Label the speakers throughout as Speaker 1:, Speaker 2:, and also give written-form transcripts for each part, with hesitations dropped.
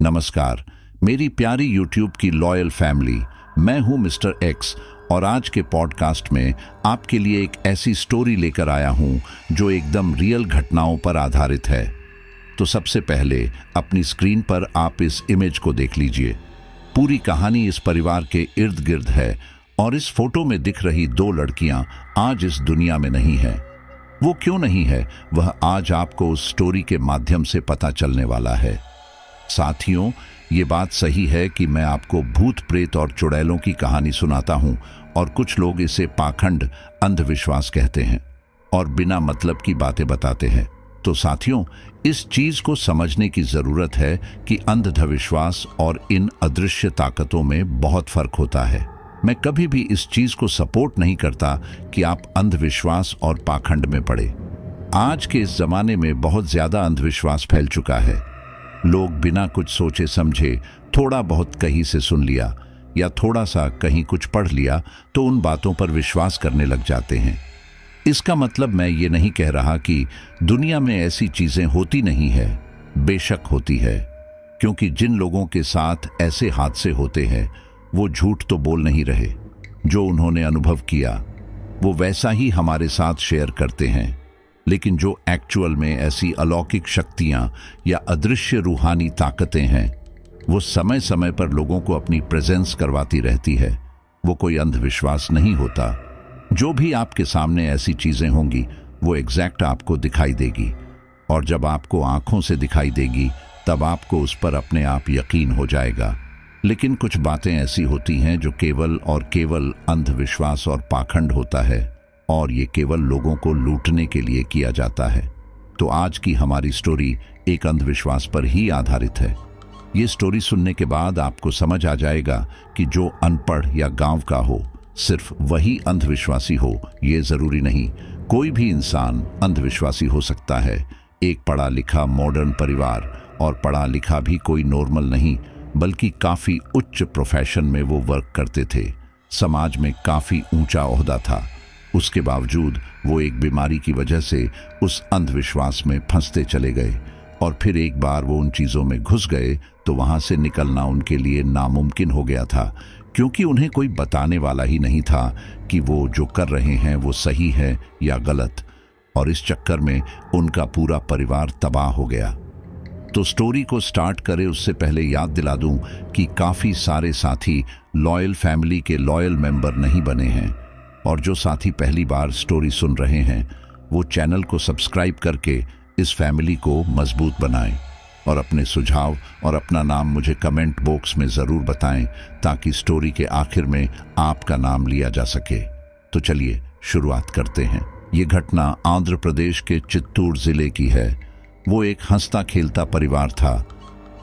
Speaker 1: नमस्कार मेरी प्यारी यूट्यूब की लॉयल फैमिली। मैं हूं मिस्टर एक्स और आज के पॉडकास्ट में आपके लिए एक ऐसी स्टोरी लेकर आया हूं जो एकदम रियल घटनाओं पर आधारित है। तो सबसे पहले अपनी स्क्रीन पर आप इस इमेज को देख लीजिए। पूरी कहानी इस परिवार के इर्द गिर्द है और इस फोटो में दिख रही दो लड़कियां आज इस दुनिया में नहीं है। वो क्यों नहीं है, वह आज आपको उस स्टोरी के माध्यम से पता चलने वाला है। साथियों, ये बात सही है कि मैं आपको भूत प्रेत और चुड़ैलों की कहानी सुनाता हूं और कुछ लोग इसे पाखंड, अंधविश्वास कहते हैं और बिना मतलब की बातें बताते हैं। तो साथियों, इस चीज को समझने की जरूरत है कि अंधविश्वास और इन अदृश्य ताकतों में बहुत फर्क होता है। मैं कभी भी इस चीज को सपोर्ट नहीं करता कि आप अंधविश्वास और पाखंड में पड़े। आज के इस जमाने में बहुत ज्यादा अंधविश्वास फैल चुका है। लोग बिना कुछ सोचे समझे थोड़ा बहुत कहीं से सुन लिया या थोड़ा सा कहीं कुछ पढ़ लिया तो उन बातों पर विश्वास करने लग जाते हैं। इसका मतलब मैं ये नहीं कह रहा कि दुनिया में ऐसी चीजें होती नहीं है, बेशक होती है, क्योंकि जिन लोगों के साथ ऐसे हादसे होते हैं वो झूठ तो बोल नहीं रहे। जो उन्होंने अनुभव किया वो वैसा ही हमारे साथ शेयर करते हैं। लेकिन जो एक्चुअल में ऐसी अलौकिक शक्तियां या अदृश्य रूहानी ताकतें हैं, वो समय समय पर लोगों को अपनी प्रेजेंस करवाती रहती है। वो कोई अंधविश्वास नहीं होता। जो भी आपके सामने ऐसी चीजें होंगी वो एग्जैक्ट आपको दिखाई देगी, और जब आपको आंखों से दिखाई देगी तब आपको उस पर अपने आप यकीन हो जाएगा। लेकिन कुछ बातें ऐसी होती हैं जो केवल और केवल अंधविश्वास और पाखंड होता है, और ये केवल लोगों को लूटने के लिए किया जाता है। तो आज की हमारी स्टोरी एक अंधविश्वास पर ही आधारित है। ये स्टोरी सुनने के बाद आपको समझ आ जाएगा कि जो अनपढ़ या गांव का हो सिर्फ वही अंधविश्वासी हो, ये जरूरी नहीं। कोई भी इंसान अंधविश्वासी हो सकता है। एक पढ़ा लिखा मॉडर्न परिवार, और पढ़ा लिखा भी कोई नॉर्मल नहीं बल्कि काफी उच्च प्रोफेशन में वो वर्क करते थे। समाज में काफी ऊंचा ओहदा था। उसके बावजूद वो एक बीमारी की वजह से उस अंधविश्वास में फंसते चले गए, और फिर एक बार वो उन चीजों में घुस गए तो वहां से निकलना उनके लिए नामुमकिन हो गया था, क्योंकि उन्हें कोई बताने वाला ही नहीं था कि वो जो कर रहे हैं वो सही है या गलत। और इस चक्कर में उनका पूरा परिवार तबाह हो गया। तो स्टोरी को स्टार्ट करें उससे पहले याद दिला दूं कि काफी सारे साथी लॉयल फैमिली के लॉयल मेंबर नहीं बने हैं, और जो साथी पहली बार स्टोरी सुन रहे हैं वो चैनल को सब्सक्राइब करके इस फैमिली को मजबूत बनाएं, और अपने सुझाव और अपना नाम मुझे कमेंट बॉक्स में ज़रूर बताएं ताकि स्टोरी के आखिर में आपका नाम लिया जा सके। तो चलिए शुरुआत करते हैं। ये घटना आंध्र प्रदेश के चित्तूर जिले की है। वो एक हंसता खेलता परिवार था।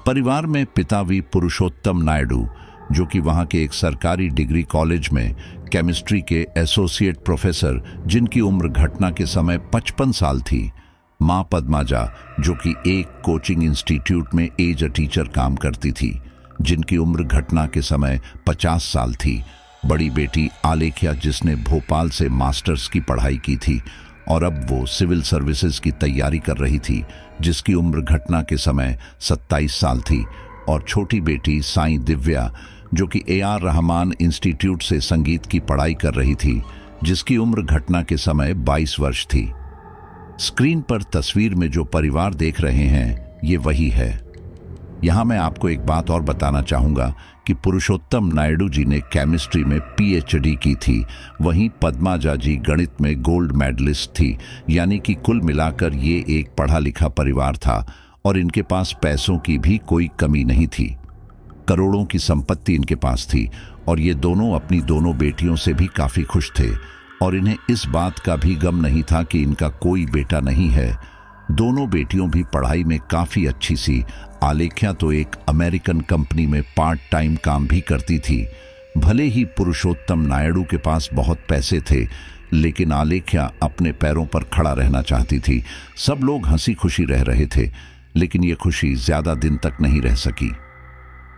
Speaker 1: परिवार में पिता वी पुरुषोत्तम नायडू, जो कि वहाँ के एक सरकारी डिग्री कॉलेज में केमिस्ट्री के एसोसिएट प्रोफेसर, जिनकी उम्र घटना के समय 55 साल थी। माँ पद्माजा, जो कि एक कोचिंग इंस्टीट्यूट में एज अ टीचर काम करती थी, जिनकी उम्र घटना के समय 50 साल थी। बड़ी बेटी आलेख्या, जिसने भोपाल से मास्टर्स की पढ़ाई की थी और अब वो सिविल सर्विसेज की तैयारी कर रही थी, जिसकी उम्र घटना के समय 27 साल थी। और छोटी बेटी साईं दिव्या, जो कि AR रहमान इंस्टीट्यूट से संगीत की पढ़ाई कर रही थी, जिसकी उम्र घटना के समय 22 वर्ष थी। स्क्रीन पर तस्वीर में जो परिवार देख रहे हैं ये वही है। यहाँ मैं आपको एक बात और बताना चाहूँगा कि पुरुषोत्तम नायडू जी ने केमिस्ट्री में PhD की थी, वहीं पद्माजा जी गणित में गोल्ड मेडलिस्ट थी। यानी कि कुल मिलाकर ये एक पढ़ा लिखा परिवार था, और इनके पास पैसों की भी कोई कमी नहीं थी। करोड़ों की संपत्ति इनके पास थी, और ये दोनों अपनी दोनों बेटियों से भी काफ़ी खुश थे, और इन्हें इस बात का भी गम नहीं था कि इनका कोई बेटा नहीं है। दोनों बेटियों भी पढ़ाई में काफ़ी अच्छी सी। आलेख्या तो एक अमेरिकन कंपनी में पार्ट टाइम काम भी करती थी। भले ही पुरुषोत्तम नायडू के पास बहुत पैसे थे, लेकिन आलेख्या अपने पैरों पर खड़ा रहना चाहती थी। सब लोग हंसी खुशी रह रहे थे, लेकिन ये खुशी ज़्यादा दिन तक नहीं रह सकी।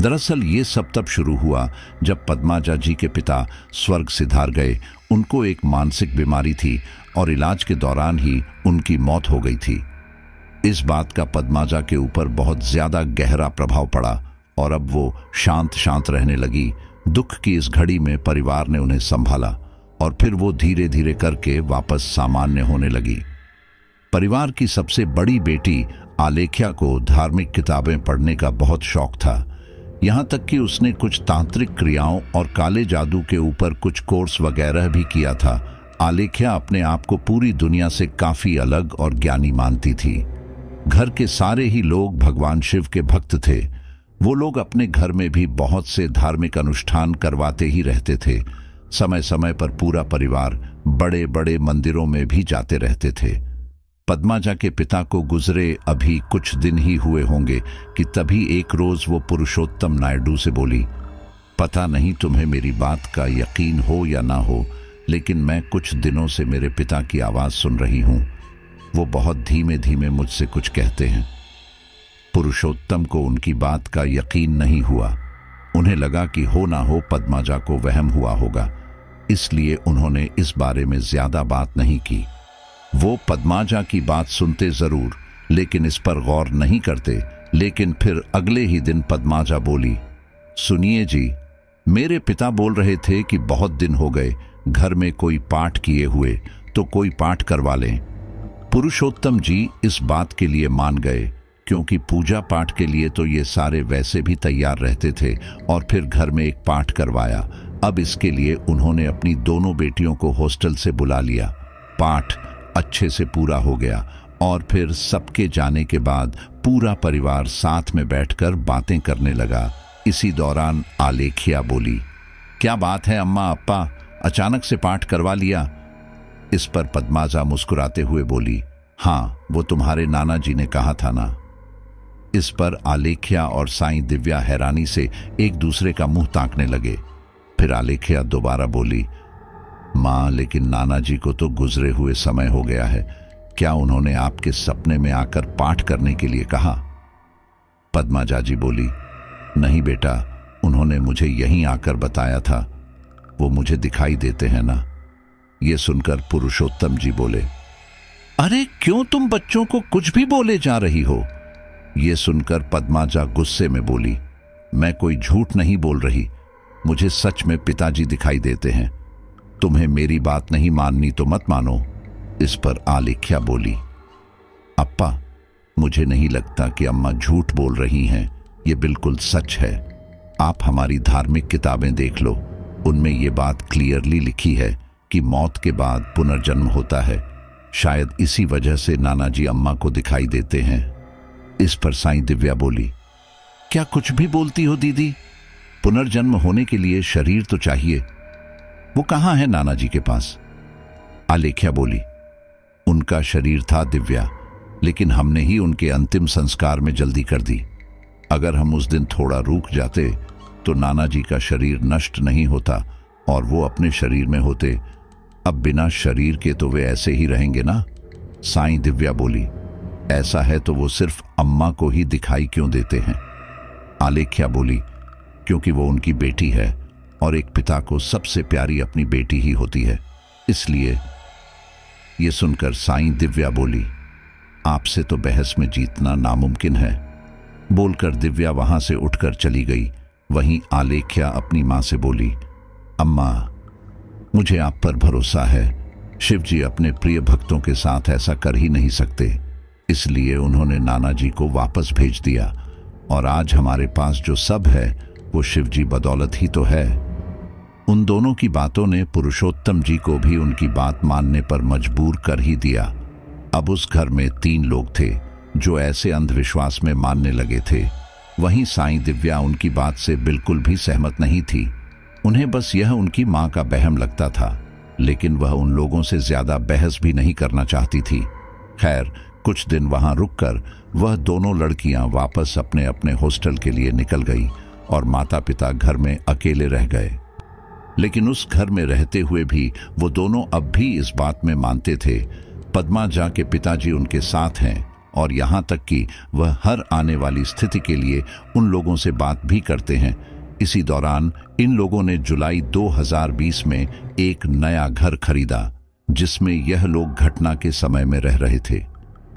Speaker 1: दरअसल ये सब तब शुरू हुआ जब पद्माजा जी के पिता स्वर्ग सिधार गए। उनको एक मानसिक बीमारी थी और इलाज के दौरान ही उनकी मौत हो गई थी। इस बात का पद्माजा के ऊपर बहुत ज्यादा गहरा प्रभाव पड़ा और अब वो शांत शांत रहने लगी। दुख की इस घड़ी में परिवार ने उन्हें संभाला और फिर वो धीरे धीरे करके वापस सामान्य होने लगी। परिवार की सबसे बड़ी बेटी आलेख्या को धार्मिक किताबें पढ़ने का बहुत शौक था। यहाँ तक कि उसने कुछ तांत्रिक क्रियाओं और काले जादू के ऊपर कुछ कोर्स वगैरह भी किया था। आलेख्या अपने आप को पूरी दुनिया से काफी अलग और ज्ञानी मानती थी। घर के सारे ही लोग भगवान शिव के भक्त थे। वो लोग अपने घर में भी बहुत से धार्मिक अनुष्ठान करवाते ही रहते थे। समय समय पर पूरा परिवार बड़े बड़े मंदिरों में भी जाते रहते थे। पद्माजा के पिता को गुजरे अभी कुछ दिन ही हुए होंगे कि तभी एक रोज वो पुरुषोत्तम नायडू से बोली, पता नहीं तुम्हें मेरी बात का यकीन हो या ना हो, लेकिन मैं कुछ दिनों से मेरे पिता की आवाज सुन रही हूं। वो बहुत धीमे धीमे मुझसे कुछ कहते हैं। पुरुषोत्तम को उनकी बात का यकीन नहीं हुआ। उन्हें लगा कि हो ना हो पद्माजा को वहम हुआ होगा, इसलिए उन्होंने इस बारे में ज्यादा बात नहीं की। वो पद्माजा की बात सुनते जरूर, लेकिन इस पर गौर नहीं करते। लेकिन फिर अगले ही दिन पद्माजा बोली, सुनिए जी, मेरे पिता बोल रहे थे कि बहुत दिन हो गए घर में कोई पाठ किए हुए, तो कोई पाठ करवा लें। पुरुषोत्तम जी इस बात के लिए मान गए, क्योंकि पूजा पाठ के लिए तो ये सारे वैसे भी तैयार रहते थे, और फिर घर में एक पाठ करवाया। अब इसके लिए उन्होंने अपनी दोनों बेटियों को हॉस्टल से बुला लिया। पाठ अच्छे से पूरा हो गया और फिर सबके जाने के बाद पूरा परिवार साथ में बैठकर बातें करने लगा। इसी दौरान आलेख्या बोली, क्या बात है अम्मा अप्पा, अचानक से पाठ करवा लिया? इस पर पद्माजा मुस्कुराते हुए बोली, हाँ, वो तुम्हारे नाना जी ने कहा था ना। इस पर आलेख्या और साईं दिव्या हैरानी से एक दूसरे का मुंह ताकने लगे। फिर आलेख्या दोबारा बोली, माँ, लेकिन नाना जी को तो गुजरे हुए समय हो गया है, क्या उन्होंने आपके सपने में आकर पाठ करने के लिए कहा? पद्माजा जी बोली, नहीं बेटा, उन्होंने मुझे यहीं आकर बताया था, वो मुझे दिखाई देते हैं ना। ये सुनकर पुरुषोत्तम जी बोले, अरे क्यों तुम बच्चों को कुछ भी बोले जा रही हो? ये सुनकर पद्माजा गुस्से में बोली, मैं कोई झूठ नहीं बोल रही, मुझे सच में पिताजी दिखाई देते हैं। तुम्हें मेरी बात नहीं माननी तो मत मानो। इस पर आलेख्या बोली, अप्पा, मुझे नहीं लगता कि अम्मा झूठ बोल रही हैं, ये बिल्कुल सच है। आप हमारी धार्मिक किताबें देख लो, उनमें ये बात क्लियरली लिखी है कि मौत के बाद पुनर्जन्म होता है। शायद इसी वजह से नाना जी अम्मा को दिखाई देते हैं। इस पर साईं दिव्या बोली, क्या कुछ भी बोलती हो दीदी? पुनर्जन्म होने के लिए शरीर तो चाहिए, वो कहाँ है नाना जी के पास? आलेख्या बोली, उनका शरीर था दिव्या, लेकिन हमने ही उनके अंतिम संस्कार में जल्दी कर दी। अगर हम उस दिन थोड़ा रुक जाते तो नाना जी का शरीर नष्ट नहीं होता और वो अपने शरीर में होते। अब बिना शरीर के तो वे ऐसे ही रहेंगे ना। साईं दिव्या बोली, ऐसा है तो वो सिर्फ अम्मा को ही दिखाई क्यों देते हैं? आलेख्या बोली, क्योंकि वो उनकी बेटी है और एक पिता को सबसे प्यारी अपनी बेटी ही होती है, इसलिए। ये सुनकर साईं दिव्या बोली, आपसे तो बहस में जीतना नामुमकिन है। बोलकर दिव्या वहां से उठकर चली गई। वहीं आलेख्या अपनी मां से बोली, अम्मा, मुझे आप पर भरोसा है, शिव जी अपने प्रिय भक्तों के साथ ऐसा कर ही नहीं सकते, इसलिए उन्होंने नाना जी को वापस भेज दिया, और आज हमारे पास जो सब है वो शिव जी बदौलत ही तो है। उन दोनों की बातों ने पुरुषोत्तम जी को भी उनकी बात मानने पर मजबूर कर ही दिया। अब उस घर में 3 लोग थे जो ऐसे अंधविश्वास में मानने लगे थे। वहीं साईं दिव्या उनकी बात से बिल्कुल भी सहमत नहीं थी। उन्हें बस यह उनकी मां का बहम लगता था, लेकिन वह उन लोगों से ज्यादा बहस भी नहीं करना चाहती थी। खैर, कुछ दिन वहां रुककर वह दोनों लड़कियां वापस अपने अपने हॉस्टल के लिए निकल गई और माता पिता घर में अकेले रह गए। लेकिन उस घर में रहते हुए भी वो दोनों अब भी इस बात में मानते थे, पद्माजा के पिताजी उनके साथ हैं, और यहाँ तक कि वह हर आने वाली स्थिति के लिए उन लोगों से बात भी करते हैं। इसी दौरान इन लोगों ने जुलाई 2020 में एक नया घर खरीदा, जिसमें यह लोग घटना के समय में रह रहे थे।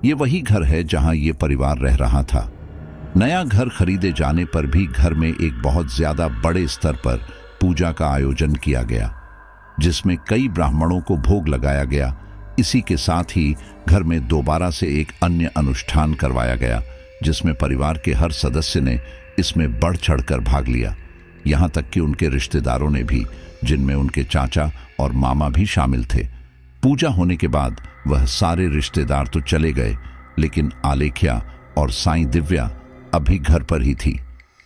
Speaker 1: ये वही घर है जहां ये परिवार रह रहा था। नया घर खरीदे जाने पर भी घर में एक बहुत ज्यादा बड़े स्तर पर पूजा का आयोजन किया गया, जिसमें कई ब्राह्मणों को भोग लगाया गया। इसी के साथ ही घर में दोबारा से एक अन्य अनुष्ठान करवाया गया, जिसमें परिवार के हर सदस्य ने इसमें बढ़ चढ़कर भाग लिया। यहाँ तक कि उनके रिश्तेदारों ने भी, जिनमें उनके चाचा और मामा भी शामिल थे। पूजा होने के बाद वह सारे रिश्तेदार तो चले गए, लेकिन आलेख्या और साईं दिव्या अभी घर पर ही थी,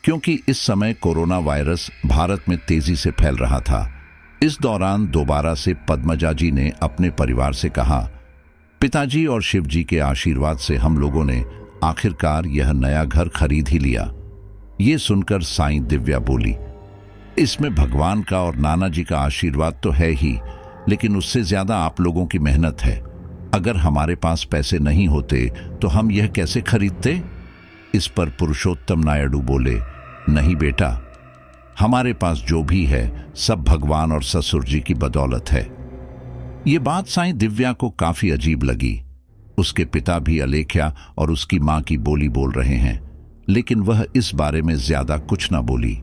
Speaker 1: क्योंकि इस समय कोरोना वायरस भारत में तेजी से फैल रहा था। इस दौरान दोबारा से पद्मजा जी ने अपने परिवार से कहा, पिताजी और शिव जी के आशीर्वाद से हम लोगों ने आखिरकार यह नया घर खरीद ही लिया। ये सुनकर साईं दिव्या बोली, इसमें भगवान का और नाना जी का आशीर्वाद तो है ही, लेकिन उससे ज्यादा आप लोगों की मेहनत है। अगर हमारे पास पैसे नहीं होते तो हम यह कैसे खरीदते? इस पर पुरुषोत्तम नायडू बोले, नहीं बेटा, हमारे पास जो भी है सब भगवान और ससुर जी की बदौलत है। ये बात साईं दिव्या को काफी अजीब लगी। उसके पिता भी आलेख्या और उसकी मां की बोली बोल रहे हैं, लेकिन वह इस बारे में ज्यादा कुछ न बोली।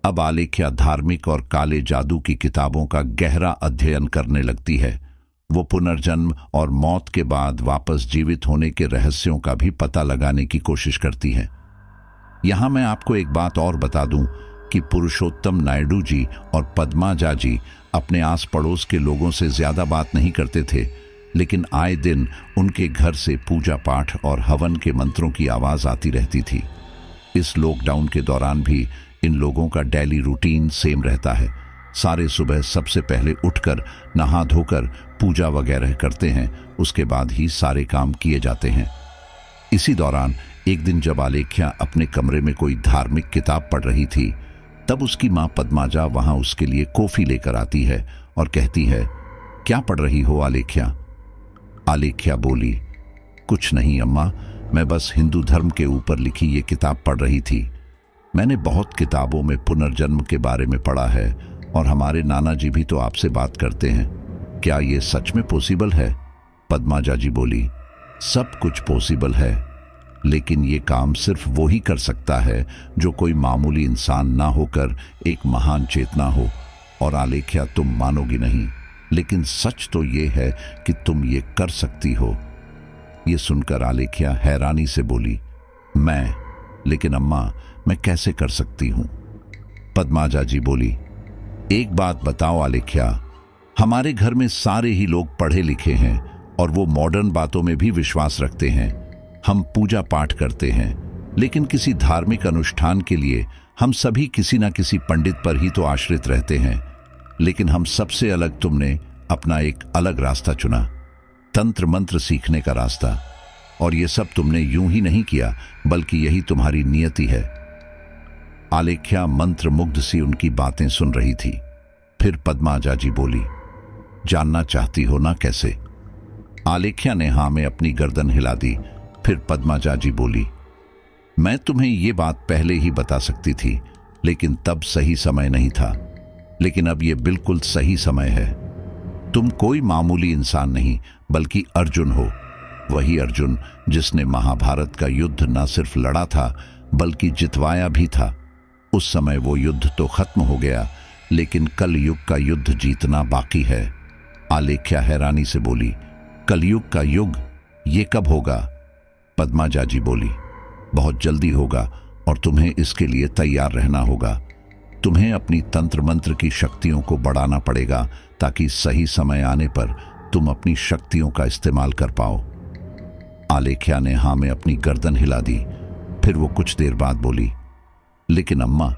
Speaker 1: अब आलेख्या धार्मिक और काले जादू की किताबों का गहरा अध्ययन करने लगती है। वो पुनर्जन्म और मौत के बाद वापस जीवित होने के रहस्यों का भी पता लगाने की कोशिश करती है। यहां मैं आपको एक बात और बता दूं कि पुरुषोत्तम नायडू जी और पद्माजा जी अपने आस पड़ोस के लोगों से ज्यादा बात नहीं करते थे, लेकिन आए दिन उनके घर से पूजा पाठ और हवन के मंत्रों की आवाज आती रहती थी। इस लॉकडाउन के दौरान भी इन लोगों का डेली रूटीन सेम रहता है। सारे सुबह सबसे पहले उठकर नहा धोकर पूजा वगैरह करते हैं, उसके बाद ही सारे काम किए जाते हैं। इसी दौरान एक दिन जब आलेख्या अपने कमरे में कोई धार्मिक किताब पढ़ रही थी, तब उसकी मां पद्माजा वहां उसके लिए कॉफी लेकर आती है और कहती है, क्या पढ़ रही हो आलेख्या? आलेख्या बोली, कुछ नहीं अम्मा, मैं बस हिंदू धर्म के ऊपर लिखी ये किताब पढ़ रही थी। मैंने बहुत किताबों में पुनर्जन्म के बारे में पढ़ा है और हमारे नाना जी भी तो आपसे बात करते हैं। क्या ये सच में पॉसिबल है? पद्माजा जी बोली, सब कुछ पॉसिबल है, लेकिन ये काम सिर्फ वो ही कर सकता है जो कोई मामूली इंसान ना होकर एक महान चेतना हो। और आलेख्या, तुम मानोगी नहीं, लेकिन सच तो ये है कि तुम ये कर सकती हो। ये सुनकर आलेख्या हैरानी से बोली, लेकिन अम्मा, मैं कैसे कर सकती हूं? पद्माजा जी बोली, एक बात बताओ आलेख्या, हमारे घर में सारे ही लोग पढ़े लिखे हैं और वो मॉडर्न बातों में भी विश्वास रखते हैं। हम पूजा पाठ करते हैं, लेकिन किसी धार्मिक अनुष्ठान के लिए हम सभी किसी न किसी पंडित पर ही तो आश्रित रहते हैं। लेकिन हम सबसे अलग तुमने अपना एक अलग रास्ता चुना, तंत्र मंत्र सीखने का रास्ता। और ये सब तुमने यूं ही नहीं किया, बल्कि यही तुम्हारी नियति है। आलेख्या मंत्र मुग्ध सी उनकी बातें सुन रही थी। फिर पद्माजा जी बोली, जानना चाहती हो ना कैसे? आलेख्या ने हाँ में अपनी गर्दन हिला दी। फिर पद्माजा जी बोली, मैं तुम्हें ये बात पहले ही बता सकती थी, लेकिन तब सही समय नहीं था। लेकिन अब ये बिल्कुल सही समय है। तुम कोई मामूली इंसान नहीं, बल्कि अर्जुन हो। वही अर्जुन जिसने महाभारत का युद्ध न सिर्फ लड़ा था, बल्कि जितवाया भी था। उस समय वो युद्ध तो खत्म हो गया, लेकिन कल युग का युद्ध जीतना बाकी है। आलेख्या हैरानी से बोली, कलयुग का युग, ये कब होगा? पद्माजा जी बोली, बहुत जल्दी होगा और तुम्हें इसके लिए तैयार रहना होगा। तुम्हें अपनी तंत्र मंत्र की शक्तियों को बढ़ाना पड़ेगा, ताकि सही समय आने पर तुम अपनी शक्तियों का इस्तेमाल कर पाओ। आलेख्या ने हाँ में अपनी गर्दन हिला दी। फिर वो कुछ देर बाद बोली, लेकिन अम्मा,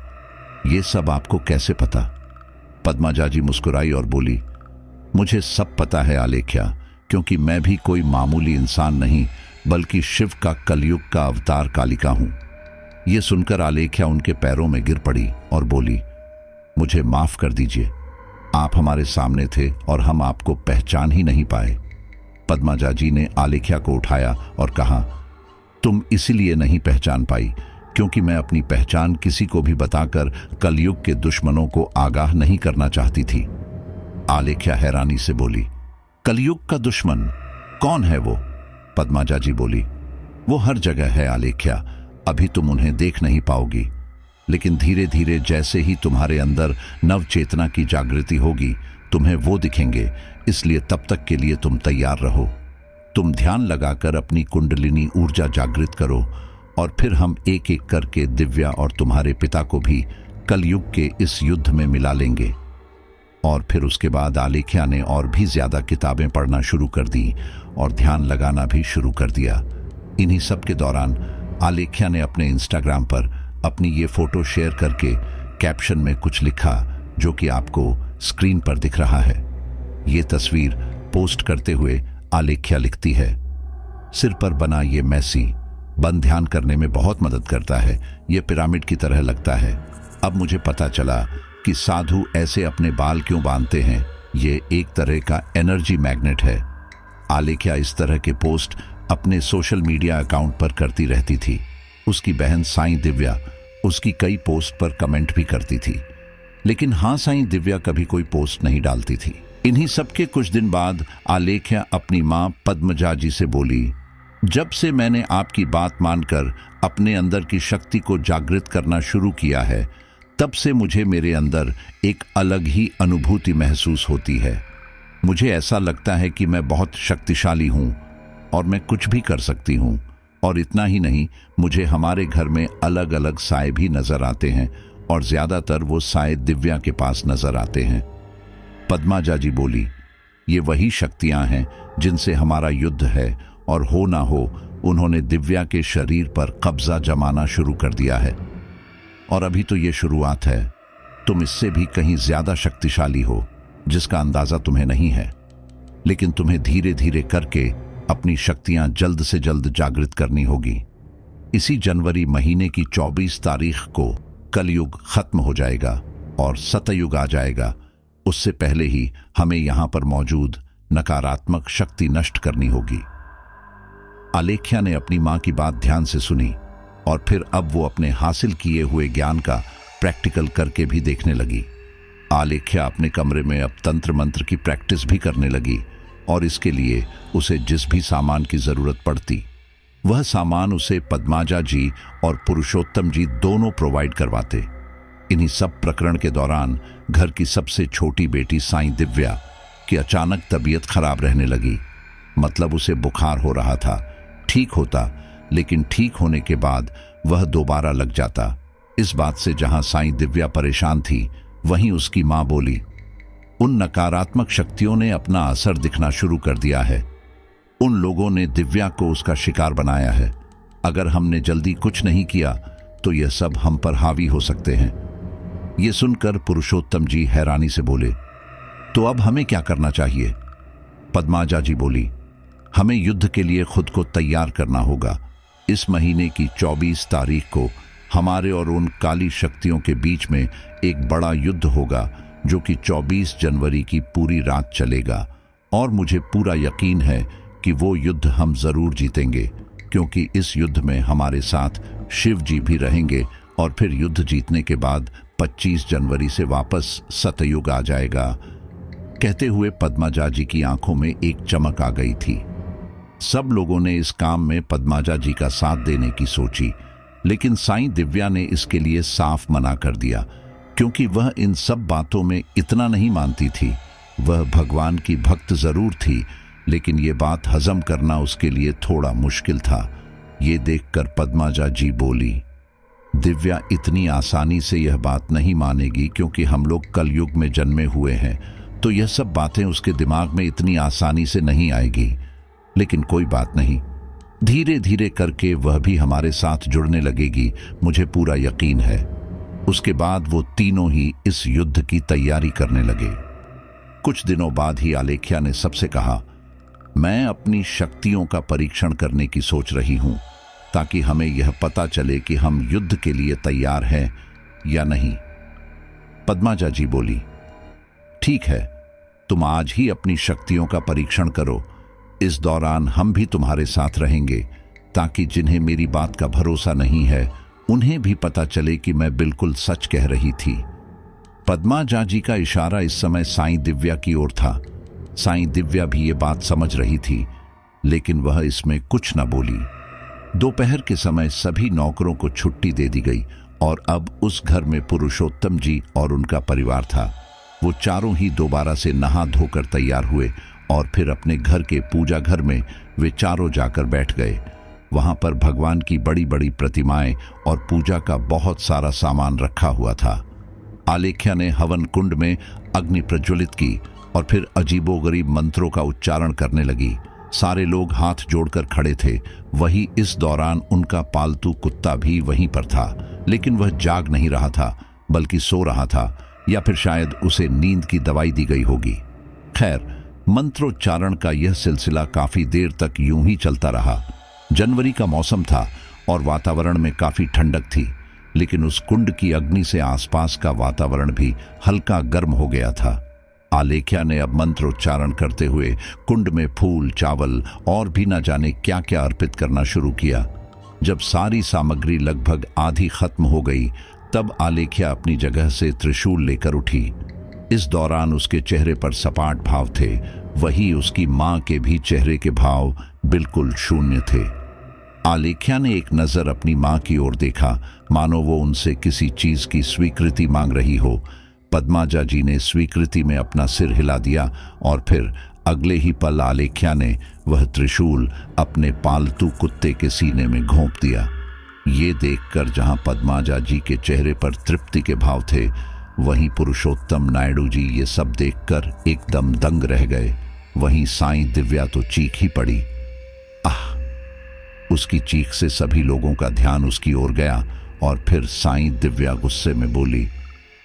Speaker 1: ये सब आपको कैसे पता? पद्माजा जी मुस्कुराई और बोली, मुझे सब पता है आलेख्या, क्योंकि मैं भी कोई मामूली इंसान नहीं, बल्कि शिव का कलयुग का अवतार कालिका हूं। यह सुनकर आलेख्या उनके पैरों में गिर पड़ी और बोली, मुझे माफ कर दीजिए, आप हमारे सामने थे और हम आपको पहचान ही नहीं पाए। पद्माजा जी ने आलेख्या को उठाया और कहा, तुम इसीलिए नहीं पहचान पाई क्योंकि मैं अपनी पहचान किसी को भी बताकर कलयुग के दुश्मनों को आगाह नहीं करना चाहती थी। आलेख्या हैरानी से बोली, कलयुग का दुश्मन कौन है वो? पद्माजा जी बोली। वो हर जगह है आलेख्या, अभी तुम उन्हें देख नहीं पाओगी, लेकिन धीरे धीरे जैसे ही तुम्हारे अंदर नव चेतना की जागृति होगी तुम्हें वो दिखेंगे, इसलिए तब तक के लिए तुम तैयार रहो। तुम ध्यान लगाकर अपनी कुंडलिनी ऊर्जा जागृत करो और फिर हम एक एक करके दिव्या और तुम्हारे पिता को भी कलयुग के इस युद्ध में मिला लेंगे। और फिर उसके बाद आलेख्या ने और भी ज्यादा किताबें पढ़ना शुरू कर दी और ध्यान लगाना भी शुरू कर दिया। इन्हीं सब के दौरान आलेख्या ने अपने इंस्टाग्राम पर अपनी ये फोटो शेयर करके कैप्शन में कुछ लिखा, जो कि आपको स्क्रीन पर दिख रहा है। ये तस्वीर पोस्ट करते हुए आलेख्या लिखती है, सिर पर बना ये मैसी बन ध्यान करने में बहुत मदद करता है, ये पिरामिड की तरह लगता है। अब मुझे पता चला कि साधु ऐसे अपने बाल क्यों बांधते हैं, ये एक तरह का एनर्जी मैग्नेट है। आलेख्या इस तरह के पोस्ट अपने सोशल मीडिया अकाउंट पर करती रहती थी। उसकी बहन साईं दिव्या उसकी कई पोस्ट पर कमेंट भी करती थी, लेकिन हाँ, साईं दिव्या कभी कोई पोस्ट नहीं डालती थी। इन्हीं सबके कुछ दिन बाद आलेख्या अपनी मां पद्मजा जी से बोली, जब से मैंने आपकी बात मानकर अपने अंदर की शक्ति को जागृत करना शुरू किया है, तब से मुझे मेरे अंदर एक अलग ही अनुभूति महसूस होती है। मुझे ऐसा लगता है कि मैं बहुत शक्तिशाली हूं और मैं कुछ भी कर सकती हूं। और इतना ही नहीं, मुझे हमारे घर में अलग अलग साए भी नजर आते हैं और ज्यादातर वो साए दिव्या के पास नजर आते हैं। पद्माजा जी बोली, ये वही शक्तियां हैं जिनसे हमारा युद्ध है, और हो ना हो उन्होंने दिव्या के शरीर पर कब्जा जमाना शुरू कर दिया है। और अभी तो ये शुरुआत है, तुम इससे भी कहीं ज्यादा शक्तिशाली हो जिसका अंदाजा तुम्हें नहीं है, लेकिन तुम्हें धीरे धीरे करके अपनी शक्तियां जल्द से जल्द जागृत करनी होगी। इसी जनवरी महीने की 24 तारीख को कलयुग खत्म हो जाएगा और सतयुग आ जाएगा। उससे पहले ही हमें यहां पर मौजूद नकारात्मक शक्ति नष्ट करनी होगी। आलेख्या ने अपनी मां की बात ध्यान से सुनी और फिर अब वो अपने हासिल किए हुए ज्ञान का प्रैक्टिकल करके भी देखने लगी। आलेख्या अपने कमरे में अब तंत्र मंत्र की प्रैक्टिस भी करने लगी और इसके लिए उसे जिस भी सामान की जरूरत पड़ती वह सामान उसे पद्माजा जी और पुरुषोत्तम जी दोनों प्रोवाइड करवाते। इन्हीं सब प्रकरण के दौरान घर की सबसे छोटी बेटी साईं दिव्या की अचानक तबीयत खराब रहने लगी। मतलब उसे बुखार हो रहा था, ठीक होता, लेकिन ठीक होने के बाद वह दोबारा लग जाता। इस बात से जहां साईं दिव्या परेशान थी, वहीं उसकी मां बोली, उन नकारात्मक शक्तियों ने अपना असर दिखना शुरू कर दिया है। उन लोगों ने दिव्या को उसका शिकार बनाया है। अगर हमने जल्दी कुछ नहीं किया तो यह सब हम पर हावी हो सकते हैं। ये सुनकर पुरुषोत्तम जी हैरानी से बोले, तो अब हमें क्या करना चाहिए? पद्माजा जी बोली, हमें युद्ध के लिए खुद को तैयार करना होगा। इस महीने की 24 तारीख को हमारे और उन काली शक्तियों के बीच में एक बड़ा युद्ध होगा, जो कि 24 जनवरी की पूरी रात चलेगा। और मुझे पूरा यकीन है कि वो युद्ध हम जरूर जीतेंगे, क्योंकि इस युद्ध में हमारे साथ शिव जी भी रहेंगे। और फिर युद्ध जीतने के बाद 25 जनवरी से वापस सतयुग आ जाएगा। कहते हुए पद्माजा जी की आंखों में एक चमक आ गई थी। सब लोगों ने इस काम में पद्माजा जी का साथ देने की सोची, लेकिन साईं दिव्या ने इसके लिए साफ मना कर दिया, क्योंकि वह इन सब बातों में इतना नहीं मानती थी। वह भगवान की भक्त जरूर थी, लेकिन ये बात हजम करना उसके लिए थोड़ा मुश्किल था। ये देखकर पद्माजा जी बोली, दिव्या इतनी आसानी से यह बात नहीं मानेगी, क्योंकि हम लोग कलयुग में जन्मे हुए हैं, तो यह सब बातें उसके दिमाग में इतनी आसानी से नहीं आएगी। लेकिन कोई बात नहीं, धीरे धीरे करके वह भी हमारे साथ जुड़ने लगेगी, मुझे पूरा यकीन है। उसके बाद वो तीनों ही इस युद्ध की तैयारी करने लगे। कुछ दिनों बाद ही आलेख्या ने सबसे कहा, मैं अपनी शक्तियों का परीक्षण करने की सोच रही हूं, ताकि हमें यह पता चले कि हम युद्ध के लिए तैयार हैं या नहीं। पद्माजा जी बोली, ठीक है, तुम आज ही अपनी शक्तियों का परीक्षण करो। इस दौरान हम भी तुम्हारे साथ रहेंगे, ताकि जिन्हें मेरी बात का भरोसा नहीं है उन्हें भी पता चले कि मैं बिल्कुल सच कह रही थी। पद्माजा जी का इशारा इस समय साईं दिव्या की ओर था। साईं दिव्या भी ये बात समझ रही थी लेकिन वह इसमें कुछ न बोली। दोपहर के समय सभी नौकरों को छुट्टी दे दी गई और अब उस घर में पुरुषोत्तम जी और उनका परिवार था। वो चारों ही दोबारा से नहा धोकर तैयार हुए और फिर अपने घर के पूजा घर में वे चारों जाकर बैठ गए। वहां पर भगवान की बड़ी बड़ी प्रतिमाएं और पूजा का बहुत सारा सामान रखा हुआ था। आलेख्या ने हवन कुंड में अग्नि प्रज्वलित की और फिर अजीबोगरीब मंत्रों का उच्चारण करने लगी। सारे लोग हाथ जोड़कर खड़े थे। वही इस दौरान उनका पालतू कुत्ता भी वहीं पर था, लेकिन वह जाग नहीं रहा था बल्कि सो रहा था, या फिर शायद उसे नींद की दवाई दी गई होगी। खैर, मंत्रोच्चारण का यह सिलसिला काफी देर तक यूं ही चलता रहा। जनवरी का मौसम था और वातावरण में काफी ठंडक थी, लेकिन उस कुंड की अग्नि से आसपास का वातावरण भी हल्का गर्म हो गया था। आलेख्या ने अब मंत्रोच्चारण करते हुए कुंड में फूल, चावल और भी न जाने क्या क्या अर्पित करना शुरू किया। जब सारी सामग्री लगभग आधी खत्म हो गई, तब आलेख्या अपनी जगह से त्रिशूल लेकर उठी। इस दौरान उसके चेहरे पर सपाट भाव थे, वही उसकी मां के भी चेहरे के भाव बिल्कुल शून्य थे। आलेख्या ने एक नजर अपनी मां की ओर देखा, मानो वो उनसे किसी चीज की स्वीकृति मांग रही हो। पद्माजा जी ने स्वीकृति में अपना सिर हिला दिया और फिर अगले ही पल आलेख्या ने वह त्रिशूल अपने पालतू कुत्ते के सीने में घोंप दिया। ये देखकर जहां पद्माजा जी के चेहरे पर तृप्ति के भाव थे, वहीं पुरुषोत्तम नायडू जी ये सब देखकर एकदम दंग रह गए। वहीं साईं दिव्या तो चीख ही पड़ी। आह! उसकी चीख से सभी लोगों का ध्यान उसकी ओर गया और फिर साईं दिव्या गुस्से में बोली,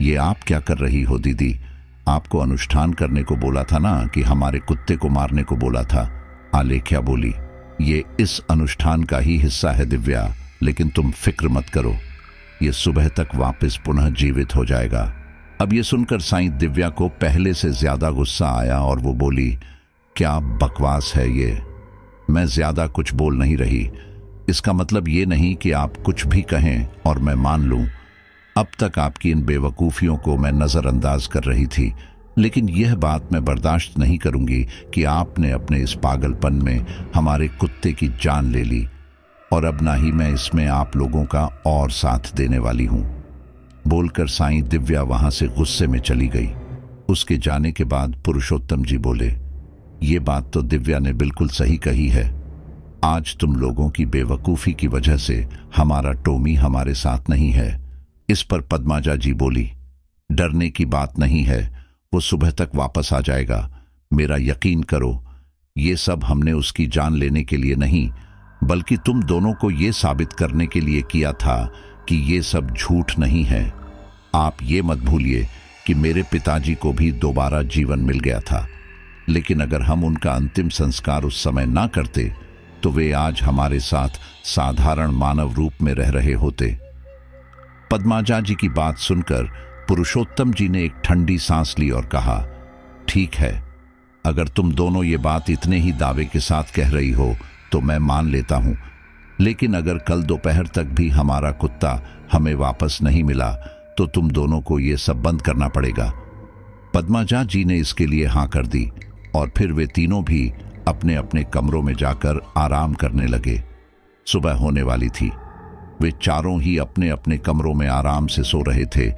Speaker 1: ये आप क्या कर रही हो दीदी? आपको अनुष्ठान करने को बोला था ना, कि हमारे कुत्ते को मारने को बोला था। आलेख्या बोली, ये इस अनुष्ठान का ही हिस्सा है दिव्या, लेकिन तुम फिक्र मत करो, ये सुबह तक वापस पुनः जीवित हो जाएगा। अब ये सुनकर साईं दिव्या को पहले से ज्यादा गुस्सा आया और वो बोली, क्या बकवास है ये? मैं ज्यादा कुछ बोल नहीं रही। इसका मतलब ये नहीं कि आप कुछ भी कहें और मैं मान लूं। अब तक आपकी इन बेवकूफ़ियों को मैं नज़रअंदाज कर रही थी, लेकिन यह बात मैं बर्दाश्त नहीं करूंगी कि आपने अपने इस पागलपन में हमारे कुत्ते की जान ले ली, और अब ना ही मैं इसमें आप लोगों का और साथ देने वाली हूं। बोलकर साईं दिव्या वहां से गुस्से में चली गई। उसके जाने के बाद पुरुषोत्तम जी बोले, ये बात तो दिव्या ने बिल्कुल सही कही है। आज तुम लोगों की बेवकूफ़ी की वजह से हमारा टोमी हमारे साथ नहीं है। इस पर पद्माजा जी बोली, डरने की बात नहीं है, वो सुबह तक वापस आ जाएगा। मेरा यकीन करो, ये सब हमने उसकी जान लेने के लिए नहीं, बल्कि तुम दोनों को ये साबित करने के लिए किया था कि ये सब झूठ नहीं है। आप ये मत भूलिए कि मेरे पिताजी को भी दोबारा जीवन मिल गया था, लेकिन अगर हम उनका अंतिम संस्कार उस समय ना करते तो वे आज हमारे साथ साधारण मानव रूप में रह रहे होते। पद्माजा जी की बात सुनकर पुरुषोत्तम जी ने एक ठंडी सांस ली और कहा, ठीक है, अगर तुम दोनों ये बात इतने ही दावे के साथ कह रही हो तो मैं मान लेता हूं, लेकिन अगर कल दोपहर तक भी हमारा कुत्ता हमें वापस नहीं मिला तो तुम दोनों को ये सब बंद करना पड़ेगा। पद्माजा जी ने इसके लिए हां कर दी और फिर वे तीनों भी अपने अपने कमरों में जाकर आराम करने लगे। सुबह होने वाली थी। वे चारों ही अपने अपने कमरों में आराम से सो रहे थे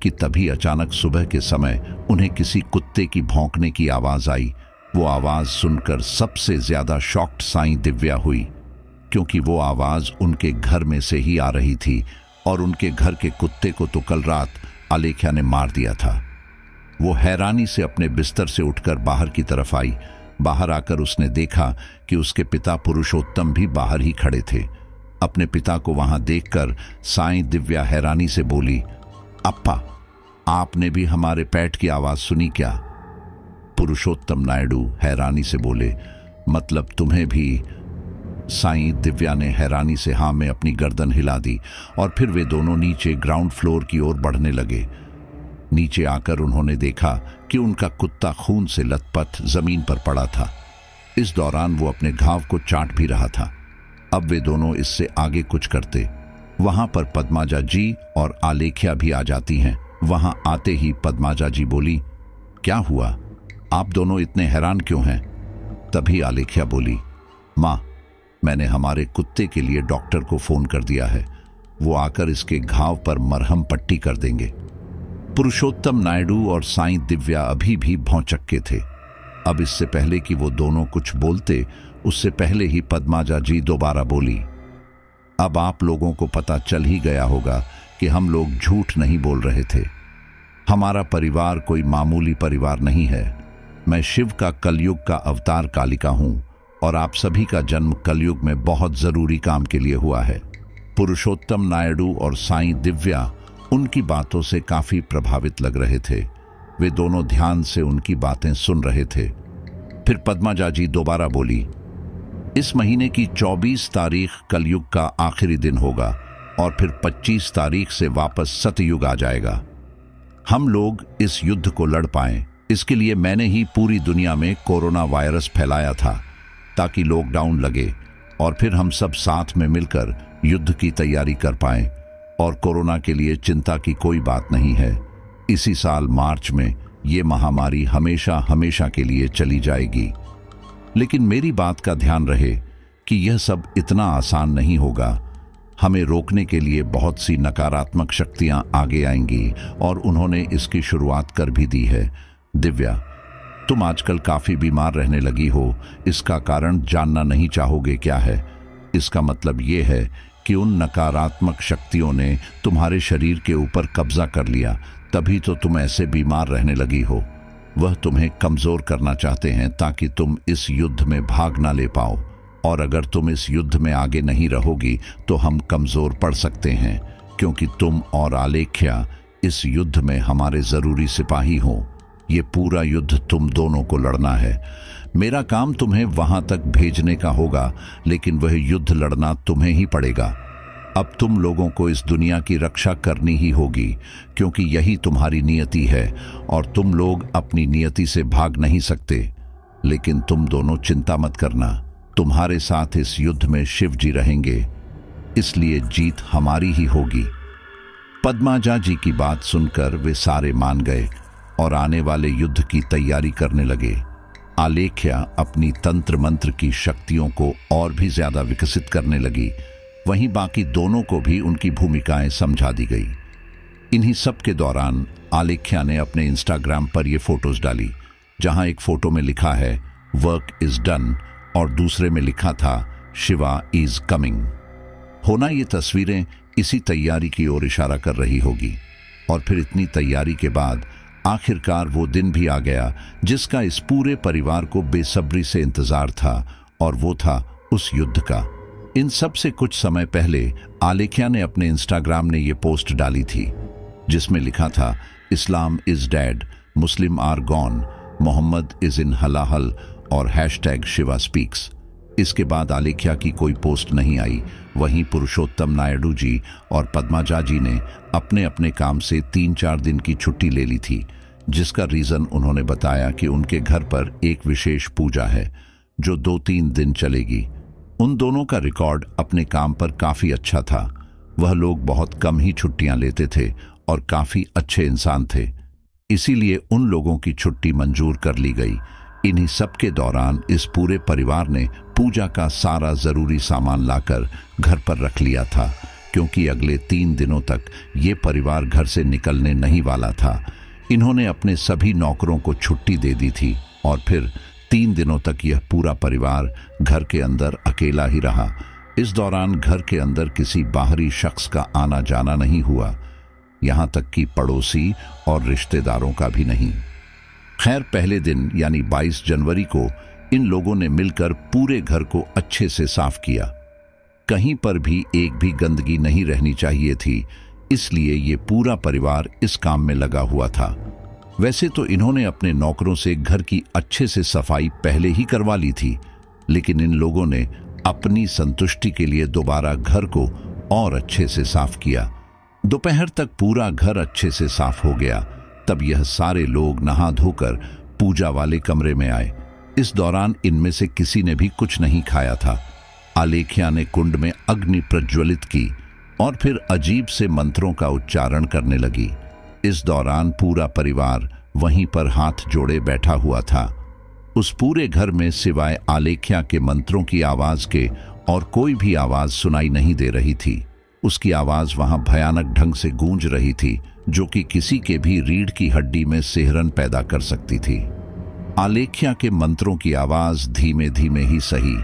Speaker 1: कि तभी अचानक सुबह के समय उन्हें किसी कुत्ते की भौंकने की आवाज आई। वो आवाज सुनकर सबसे ज्यादा शॉक्ड साईं दिव्या हुई, क्योंकि वो आवाज उनके घर में से ही आ रही थी और उनके घर के कुत्ते को तो कल रात आलेख्या ने मार दिया था। वो हैरानी से अपने बिस्तर से उठकर बाहर की तरफ आई। बाहर आकर उसने देखा कि उसके पिता पुरुषोत्तम भी बाहर ही खड़े थे। अपने पिता को वहां देखकर साईं दिव्या हैरानी से बोली, अप्पा, आपने भी हमारे पैट की आवाज सुनी क्या? पुरुषोत्तम नायडू हैरानी से बोले, मतलब तुम्हें भी? साईं दिव्या ने हैरानी से हाँ में अपनी गर्दन हिला दी और फिर वे दोनों नीचे ग्राउंड फ्लोर की ओर बढ़ने लगे। नीचे आकर उन्होंने देखा कि उनका कुत्ता खून से लथपथ जमीन पर पड़ा था। इस दौरान वो अपने घाव को चाट भी रहा था। अब वे दोनों इससे आगे कुछ करते, वहां पर पद्माजा जी और आलेख्या भी आ जाती हैं। वहां आते ही पद्माजा जी बोली, क्या हुआ? आप दोनों इतने हैरान क्यों हैं? तभी आलेख्या बोली, माँ, मैंने हमारे कुत्ते के लिए डॉक्टर को फोन कर दिया है। वो आकर इसके घाव पर मरहम पट्टी कर देंगे। पुरुषोत्तम नायडू और साईं दिव्या अभी भी भौंचक्के थे। अब इससे पहले कि वो दोनों कुछ बोलते, उससे पहले ही पद्माजा जी दोबारा बोली, अब आप लोगों को पता चल ही गया होगा कि हम लोग झूठ नहीं बोल रहे थे। हमारा परिवार कोई मामूली परिवार नहीं है। मैं शिव का कलयुग का अवतार कालिका हूं और आप सभी का जन्म कलयुग में बहुत जरूरी काम के लिए हुआ है। पुरुषोत्तम नायडू और साईं दिव्या उनकी बातों से काफी प्रभावित लग रहे थे। वे दोनों ध्यान से उनकी बातें सुन रहे थे। फिर पद्माजा जी दोबारा बोली, इस महीने की 24 तारीख कलयुग का आखिरी दिन होगा और फिर 25 तारीख से वापस सतयुग आ जाएगा। हम लोग इस युद्ध को लड़ पाएं, इसके लिए मैंने ही पूरी दुनिया में कोरोना वायरस फैलाया था ताकि लॉकडाउन लगे और फिर हम सब साथ में मिलकर युद्ध की तैयारी कर पाएं। और कोरोना के लिए चिंता की कोई बात नहीं है। इसी साल मार्च में ये महामारी हमेशा हमेशा के लिए चली जाएगी। लेकिन मेरी बात का ध्यान रहे कि यह सब इतना आसान नहीं होगा। हमें रोकने के लिए बहुत सी नकारात्मक शक्तियां आगे आएंगी और उन्होंने इसकी शुरुआत कर भी दी है। दिव्या, तुम आजकल काफी बीमार रहने लगी हो। इसका कारण जानना नहीं चाहोगे क्या है? इसका मतलब ये है कि उन नकारात्मक शक्तियों ने तुम्हारे शरीर के ऊपर कब्जा कर लिया, तभी तो तुम ऐसे बीमार रहने लगी हो। वह तुम्हें कमजोर करना चाहते हैं ताकि तुम इस युद्ध में भाग ना ले पाओ। और अगर तुम इस युद्ध में आगे नहीं रहोगी तो हम कमजोर पड़ सकते हैं, क्योंकि तुम और आलेख्या इस युद्ध में हमारे जरूरी सिपाही हो। ये पूरा युद्ध तुम दोनों को लड़ना है। मेरा काम तुम्हें वहां तक भेजने का होगा, लेकिन वह युद्ध लड़ना तुम्हें ही पड़ेगा। अब तुम लोगों को इस दुनिया की रक्षा करनी ही होगी, क्योंकि यही तुम्हारी नियति है और तुम लोग अपनी नियति से भाग नहीं सकते। लेकिन तुम दोनों चिंता मत करना, तुम्हारे साथ इस युद्ध में शिव जी रहेंगे, इसलिए जीत हमारी ही होगी। पद्माजा जी की बात सुनकर वे सारे मान गए और आने वाले युद्ध की तैयारी करने लगे। आलेख्या अपनी तंत्र मंत्र की शक्तियों को और भी ज्यादा विकसित करने लगी। वहीं बाकी दोनों को भी उनकी भूमिकाएं समझा दी गई। इन्हीं सब के दौरान आलेख्या ने अपने इंस्टाग्राम पर ये फोटोज डाली, जहां एक फोटो में लिखा है वर्क इज डन और दूसरे में लिखा था शिवा इज कमिंग। होना ये तस्वीरें इसी तैयारी की ओर इशारा कर रही होगी। और फिर इतनी तैयारी के बाद आखिरकार वो दिन भी आ गया जिसका इस पूरे परिवार को बेसब्री से इंतजार था, और वो था उस युद्ध का। इन सब से कुछ समय पहले आलेख्या ने अपने इंस्टाग्राम ने ये पोस्ट डाली थी, जिसमें लिखा था Islam is dead, Muslim are gone, Mohammed is in halahal और हैशटैग शिवा स्पीक्स। इसके बाद आलेख्या की कोई पोस्ट नहीं आई। वहीं पुरुषोत्तम नायडू जी और पद्माजा जी ने अपने अपने काम से 3-4 दिन की छुट्टी ले ली थी, जिसका रीजन उन्होंने बताया कि उनके घर पर एक विशेष पूजा है जो 2-3 दिन चलेगी। उन दोनों का रिकॉर्ड अपने काम पर काफी अच्छा था। वह लोग बहुत कम ही छुट्टियां लेते थे और काफी अच्छे इंसान थे, इसीलिए उन लोगों की छुट्टी मंजूर कर ली गई। इन्हीं सब के दौरान इस पूरे परिवार ने पूजा का सारा जरूरी सामान लाकर घर पर रख लिया था, क्योंकि अगले 3 दिनों तक ये परिवार घर से निकलने नहीं वाला था। इन्होंने अपने सभी नौकरों को छुट्टी दे दी थी और फिर 3 दिनों तक यह पूरा परिवार घर के अंदर अकेला ही रहा। इस दौरान घर के अंदर किसी बाहरी शख्स का आना जाना नहीं हुआ, यहां तक कि पड़ोसी और रिश्तेदारों का भी नहीं। खैर, पहले दिन यानी 22 जनवरी को इन लोगों ने मिलकर पूरे घर को अच्छे से साफ किया। कहीं पर भी एक भी गंदगी नहीं रहनी चाहिए थी, इसलिए ये पूरा परिवार इस काम में लगा हुआ था। वैसे तो इन्होंने अपने नौकरों से घर की अच्छे से सफाई पहले ही करवा ली थी, लेकिन इन लोगों ने अपनी संतुष्टि के लिए दोबारा घर को और अच्छे से साफ किया। दोपहर तक पूरा घर अच्छे से साफ हो गया। तब यह सारे लोग नहा धोकर पूजा वाले कमरे में आए। इस दौरान इनमें से किसी ने भी कुछ नहीं खाया था। आलेख्या ने कुंड में अग्नि प्रज्वलित की और फिर अजीब से मंत्रों का उच्चारण करने लगी। इस दौरान पूरा परिवार वहीं पर हाथ जोड़े बैठा हुआ था। उस पूरे घर में सिवाय आलेख्या के मंत्रों की आवाज के और कोई भी आवाज सुनाई नहीं दे रही थी। उसकी आवाज वहां भयानक ढंग से गूंज रही थी, जो कि किसी के भी रीढ़ की हड्डी में सिहरन पैदा कर सकती थी। आलेख्या के मंत्रों की आवाज धीमे धीमे ही सही,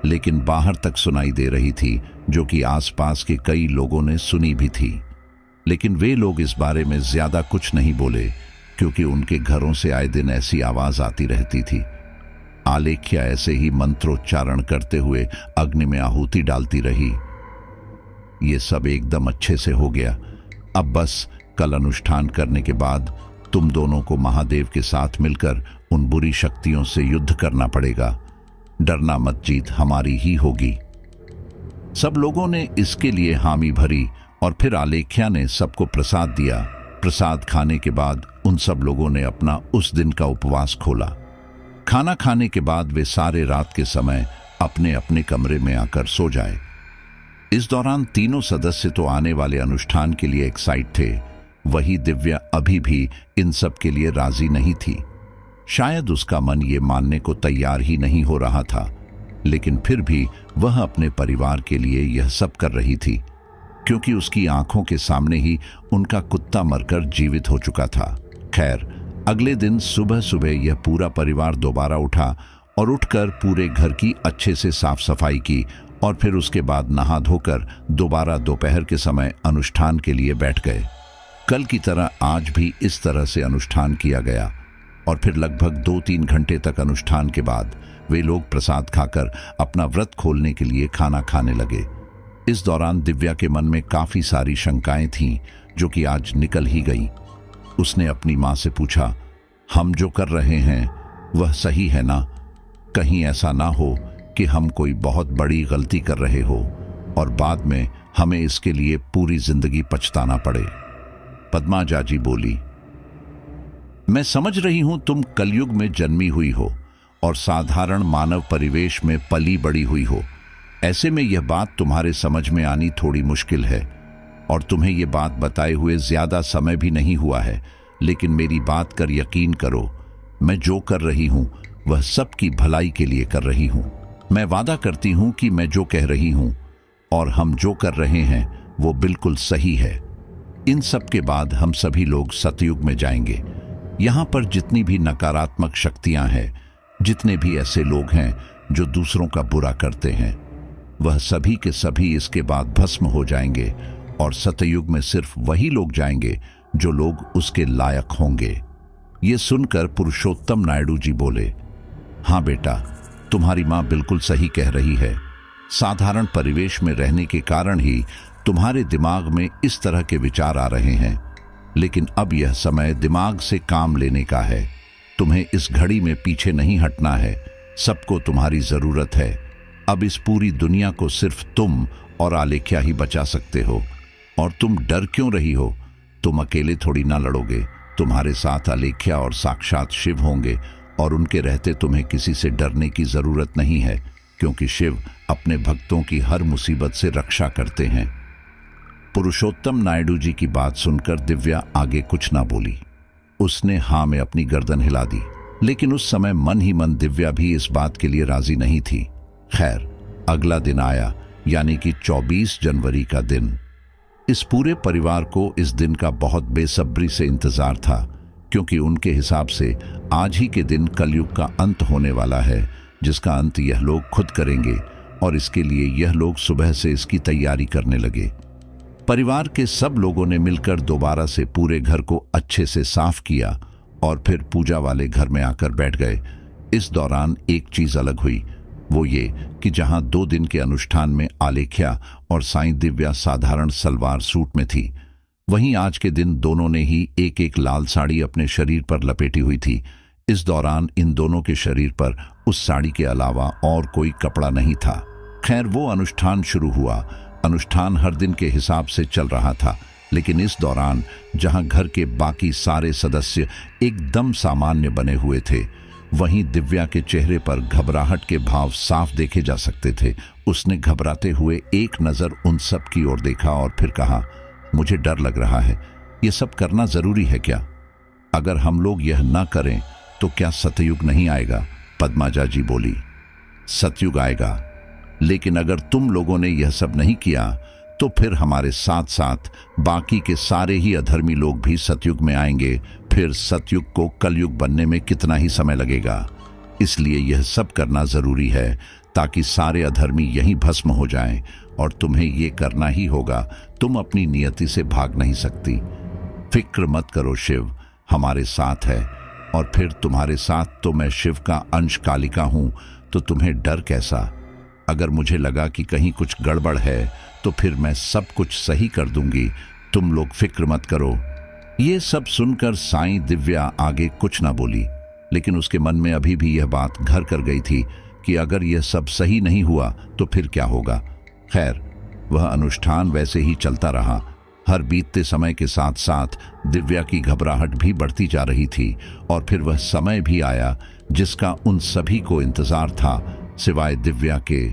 Speaker 1: लेकिन बाहर तक सुनाई दे रही थी, जो कि आसपास के कई लोगों ने सुनी भी थी। लेकिन वे लोग इस बारे में ज्यादा कुछ नहीं बोले, क्योंकि उनके घरों से आए दिन ऐसी आवाज आती रहती थी। आलेख्या ऐसे ही मंत्रोच्चारण करते हुए अग्नि में आहुति डालती रही। ये सब एकदम अच्छे से हो गया। अब बस कल अनुष्ठान करने के बाद तुम दोनों को महादेव के साथ मिलकर उन बुरी शक्तियों से युद्ध करना पड़ेगा। डरना मत, जीत हमारी ही होगी। सब लोगों ने इसके लिए हामी भरी और फिर आलेख्या ने सबको प्रसाद दिया। प्रसाद खाने के बाद उन सब लोगों ने अपना उस दिन का उपवास खोला। खाना खाने के बाद वे सारे रात के समय अपने अपने कमरे में आकर सो जाए। इस दौरान तीनों सदस्य तो आने वाले अनुष्ठान के लिए एक्साइट थे, वही दिव्या अभी भी इन सब के लिए राजी नहीं थी। शायद उसका मन ये मानने को तैयार ही नहीं हो रहा था, लेकिन फिर भी वह अपने परिवार के लिए यह सब कर रही थी, क्योंकि उसकी आंखों के सामने ही उनका कुत्ता मरकर जीवित हो चुका था। खैर, अगले दिन सुबह सुबह यह पूरा परिवार दोबारा उठा और उठकर पूरे घर की अच्छे से साफ सफाई की और फिर उसके बाद नहा धोकर दोबारा दोपहर के समय अनुष्ठान के लिए बैठ गए। कल की तरह आज भी इस तरह से अनुष्ठान किया गया और फिर लगभग 2-3 घंटे तक अनुष्ठान के बाद वे लोग प्रसाद खाकर अपना व्रत खोलने के लिए खाना खाने लगे। इस दौरान दिव्या के मन में काफी सारी शंकाएं थीं, जो कि आज निकल ही गईं। उसने अपनी मां से पूछा, हम जो कर रहे हैं वह सही है ना? कहीं ऐसा ना हो कि हम कोई बहुत बड़ी गलती कर रहे हो और बाद में हमें इसके लिए पूरी जिंदगी पछताना पड़े। पद्मा जाजी बोली, मैं समझ रही हूं तुम कलयुग में जन्मी हुई हो और साधारण मानव परिवेश में पली बड़ी हुई हो। ऐसे में यह बात तुम्हारे समझ में आनी थोड़ी मुश्किल है और तुम्हें यह बात बताए हुए ज्यादा समय भी नहीं हुआ है, लेकिन मेरी बात कर यकीन करो, मैं जो कर रही हूं वह सबकी भलाई के लिए कर रही हूं। मैं वादा करती हूं कि मैं जो कह रही हूं और हम जो कर रहे हैं वो बिल्कुल सही है। इन सब के बाद हम सभी लोग सतयुग में जाएंगे। यहां पर जितनी भी नकारात्मक शक्तियां हैं, जितने भी ऐसे लोग हैं जो दूसरों का बुरा करते हैं, वह सभी के सभी इसके बाद भस्म हो जाएंगे और सतयुग में सिर्फ वही लोग जाएंगे जो लोग उसके लायक होंगे। ये सुनकर पुरुषोत्तम नायडू जी बोले, हाँ बेटा, तुम्हारी माँ बिल्कुल सही कह रही है। साधारण परिवेश में रहने के कारण ही तुम्हारे दिमाग में इस तरह के विचार आ रहे हैं, लेकिन अब यह समय दिमाग से काम लेने का है। तुम्हें इस घड़ी में पीछे नहीं हटना है। सबको तुम्हारी जरूरत है। अब इस पूरी दुनिया को सिर्फ तुम और आलेख्या ही बचा सकते हो। और तुम डर क्यों रही हो? तुम अकेले थोड़ी ना लड़ोगे। तुम्हारे साथ आलेख्या और साक्षात शिव होंगे और उनके रहते तुम्हें किसी से डरने की जरूरत नहीं है, क्योंकि शिव अपने भक्तों की हर मुसीबत से रक्षा करते हैं। पुरुषोत्तम नायडू जी की बात सुनकर दिव्या आगे कुछ ना बोली। उसने हाँ में अपनी गर्दन हिला दी, लेकिन उस समय मन ही मन दिव्या भी इस बात के लिए राजी नहीं थी। खैर, अगला दिन आया, यानी कि 24 जनवरी का दिन। इस पूरे परिवार को इस दिन का बहुत बेसब्री से इंतजार था, क्योंकि उनके हिसाब से आज ही के दिन कलयुग का अंत होने वाला है, जिसका अंत यह लोग खुद करेंगे और इसके लिए यह लोग सुबह से इसकी तैयारी करने लगे। परिवार के सब लोगों ने मिलकर दोबारा से पूरे घर को अच्छे से साफ किया और फिर पूजा वाले घर में आकर बैठ गए। इस दौरान एक चीज अलग हुई, वो ये कि जहां 2 दिन के अनुष्ठान में आलेख्या और साईं दिव्या साधारण सलवार सूट में थी, वहीं आज के दिन दोनों ने ही एक एक लाल साड़ी अपने शरीर पर लपेटी हुई थी। इस दौरान इन दोनों के शरीर पर उस साड़ी के अलावा और कोई कपड़ा नहीं था। खैर, वो अनुष्ठान शुरू हुआ। अनुष्ठान हर दिन के हिसाब से चल रहा था, लेकिन इस दौरान जहां घर के बाकी सारे सदस्य एकदम सामान्य बने हुए थे, वहीं दिव्या के चेहरे पर घबराहट के भाव साफ देखे जा सकते थे। उसने घबराते हुए एक नजर उन सब की ओर देखा और फिर कहा, मुझे डर लग रहा है। ये सब करना जरूरी है क्या? अगर हम लोग यह ना करें तो क्या सतयुग नहीं आएगा? पद्माजा जी बोली, सतयुग आएगा, लेकिन अगर तुम लोगों ने यह सब नहीं किया तो फिर हमारे साथ साथ बाकी के सारे ही अधर्मी लोग भी सतयुग में आएंगे। फिर सतयुग को कलयुग बनने में कितना ही समय लगेगा। इसलिए यह सब करना जरूरी है ताकि सारे अधर्मी यहीं भस्म हो जाएं, और तुम्हें यह करना ही होगा। तुम अपनी नियति से भाग नहीं सकती। फिक्र मत करो, शिव हमारे साथ है, और फिर तुम्हारे साथ तो मैं शिव का अंश कालिका हूं, तो तुम्हें डर कैसा। अगर मुझे लगा कि कहीं कुछ गड़बड़ है तो फिर मैं सब कुछ सही कर दूंगी। तुम लोग फिक्र मत करो। ये सब सुनकर साईं दिव्या आगे कुछ ना बोली, लेकिन उसके मन में अभी भी यह बात घर कर गई थी कि अगर यह सब सही नहीं हुआ तो फिर क्या होगा। खैर, वह अनुष्ठान वैसे ही चलता रहा। हर बीतते समय के साथ साथ दिव्या की घबराहट भी बढ़ती जा रही थी, और फिर वह समय भी आया जिसका उन सभी को इंतजार था, सिवाय दिव्या के।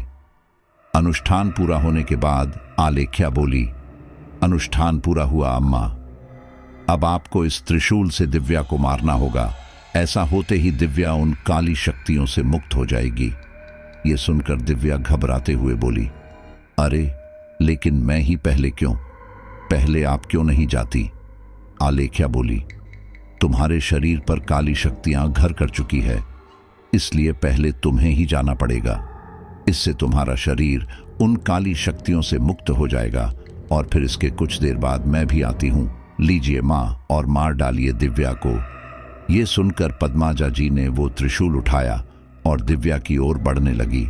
Speaker 1: अनुष्ठान पूरा होने के बाद आलेख्या बोली, अनुष्ठान पूरा हुआ अम्मा, अब आपको इस त्रिशूल से दिव्या को मारना होगा। ऐसा होते ही दिव्या उन काली शक्तियों से मुक्त हो जाएगी। ये सुनकर दिव्या घबराते हुए बोली, अरे लेकिन मैं ही पहले क्यों? पहले आप क्यों नहीं जाती? आलेख्या बोली, तुम्हारे शरीर पर काली शक्तियां घर कर चुकी है, इसलिए पहले तुम्हें ही जाना पड़ेगा। इससे तुम्हारा शरीर उन काली शक्तियों से मुक्त हो जाएगा, और फिर इसके कुछ देर बाद मैं भी आती हूं। लीजिए मां, और मार डालिए दिव्या को। ये सुनकर पद्माजा जी ने वो त्रिशूल उठाया और दिव्या की ओर बढ़ने लगी।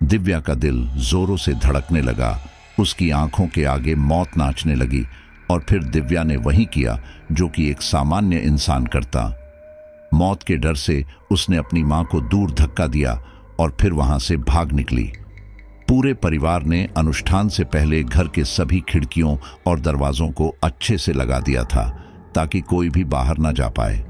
Speaker 1: दिव्या का दिल जोरों से धड़कने लगा, उसकी आंखों के आगे मौत नाचने लगी, और फिर दिव्या ने वही किया जो कि एक सामान्य इंसान करता। मौत के डर से उसने अपनी मां को दूर धक्का दिया और फिर वहां से भाग निकली। पूरे परिवार ने अनुष्ठान से पहले घर के सभी खिड़कियों और दरवाजों को अच्छे से लगा दिया था ताकि कोई भी बाहर ना जा पाए।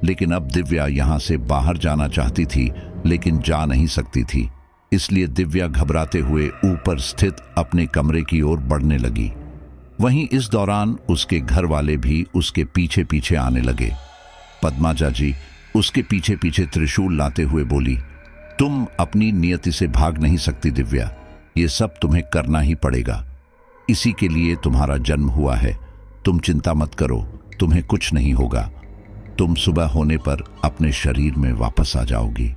Speaker 1: लेकिन अब दिव्या यहां से बाहर जाना चाहती थी, लेकिन जा नहीं सकती थी। इसलिए दिव्या घबराते हुए ऊपर स्थित अपने कमरे की ओर बढ़ने लगी। वहीं इस दौरान उसके घर वाले भी उसके पीछे पीछे आने लगे। पद्माजा जी उसके पीछे पीछे त्रिशूल लाते हुए बोली, तुम अपनी नियति से भाग नहीं सकती दिव्या, ये सब तुम्हें करना ही पड़ेगा। इसी के लिए तुम्हारा जन्म हुआ है। तुम चिंता मत करो, तुम्हें कुछ नहीं होगा। तुम सुबह होने पर अपने शरीर में वापस आ जाओगी।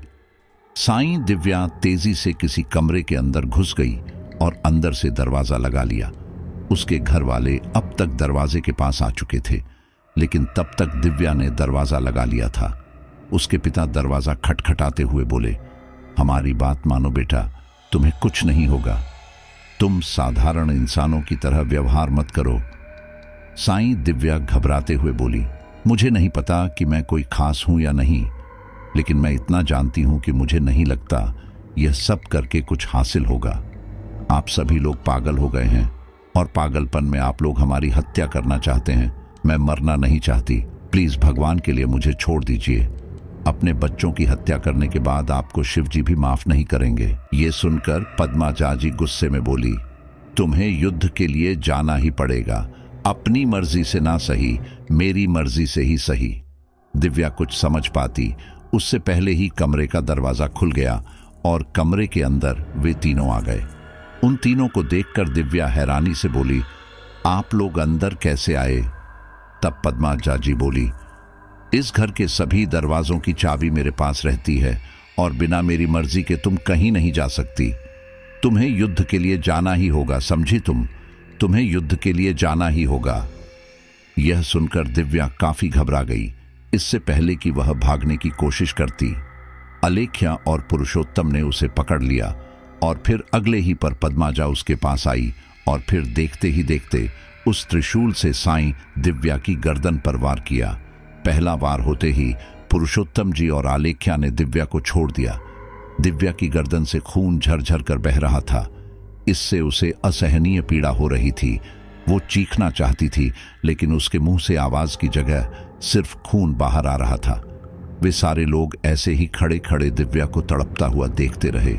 Speaker 1: साईं दिव्या तेजी से किसी कमरे के अंदर घुस गई और अंदर से दरवाजा लगा लिया। उसके घर वाले अब तक दरवाजे के पास आ चुके थे, लेकिन तब तक दिव्या ने दरवाजा लगा लिया था। उसके पिता दरवाजा खटखटाते हुए बोले, हमारी बात मानो बेटा, तुम्हें कुछ नहीं होगा। तुम साधारण इंसानों की तरह व्यवहार मत करो। साईं दिव्या घबराते हुए बोली, मुझे नहीं पता कि मैं कोई खास हूं या नहीं, लेकिन मैं इतना जानती हूं कि मुझे नहीं लगता यह सब करके कुछ हासिल होगा। आप सभी लोग पागल हो गए हैं, और पागलपन में आप लोग हमारी हत्या करना चाहते हैं। मैं मरना नहीं चाहती, प्लीज भगवान के लिए मुझे छोड़ दीजिए। अपने बच्चों की हत्या करने के बाद आपको शिवजी भी माफ नहीं करेंगे। ये सुनकर पद्माजा जी गुस्से में बोली, तुम्हें युद्ध के लिए जाना ही पड़ेगा। अपनी मर्जी से ना सही, मेरी मर्जी से ही सही। दिव्या कुछ समझ पाती उससे पहले ही कमरे का दरवाजा खुल गया और कमरे के अंदर वे तीनों आ गए। उन तीनों को देखकर दिव्या हैरानी से बोली, आप लोग अंदर कैसे आए? तब पद्माजा जी बोली, इस घर के सभी दरवाजों की चाबी मेरे पास रहती है, और बिना मेरी मर्जी के तुम कहीं नहीं जा सकती। तुम्हें युद्ध के लिए जाना ही होगा, समझी? तुम्हें युद्ध के लिए जाना ही होगा। यह सुनकर दिव्या काफी घबरा गई। इससे पहले कि वह भागने की कोशिश करती, आलेख्या और पुरुषोत्तम ने उसे पकड़ लिया, और फिर अगले ही पर पद्माजा उसके पास आई, और फिर देखते ही देखते उस त्रिशूल से साईं दिव्या की गर्दन पर वार किया। पहला वार होते ही पुरुषोत्तम जी और आलेख्या ने दिव्या को छोड़ दिया। दिव्या की गर्दन से खून झरझर कर बह रहा था। इससे उसे असहनीय पीड़ा हो रही थी। वो चीखना चाहती थी, लेकिन उसके मुंह से आवाज की जगह सिर्फ खून बाहर आ रहा था। वे सारे लोग ऐसे ही खड़े खड़े दिव्या को तड़पता हुआ देखते रहे।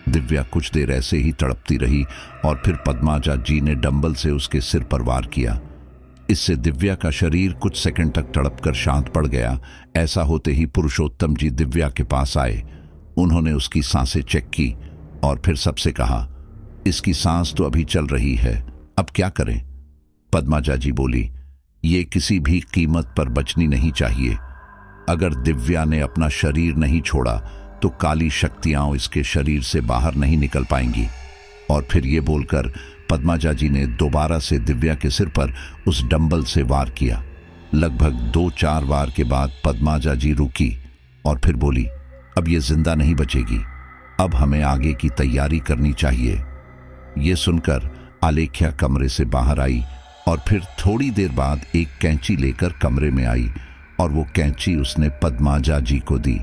Speaker 1: दिव्या कुछ देर ऐसे ही तड़पती रही, और फिर पद्माजा जी ने डंबल से उसके सिर पर वार किया। इससे दिव्या का शरीर कुछ सेकंड तक तड़पकर शांत पड़ गया। ऐसा होते ही पुरुषोत्तम जी दिव्या के पास आए। उन्होंने उसकी सांसें चेक की और फिर सबसे कहा, इसकी सांस तो अभी चल रही है, अब क्या करें? पद्माजा जी बोली, ये किसी भी कीमत पर बचनी नहीं चाहिए। अगर दिव्या ने अपना शरीर नहीं छोड़ा तो काली शक्तियां इसके शरीर से बाहर नहीं निकल पाएंगी। और फिर ये बोलकर पद्माजा जी ने दोबारा से दिव्या के सिर पर उस डंबल से वार किया। लगभग 2-4 वार के बाद पद्माजा जी रुकी और फिर बोली, अब ये जिंदा नहीं बचेगी, अब हमें आगे की तैयारी करनी चाहिए। ये सुनकर आलेख्या कमरे से बाहर आई और फिर थोड़ी देर बाद एक कैंची लेकर कमरे में आई और वो कैंची उसने पद्माजा जी को दी।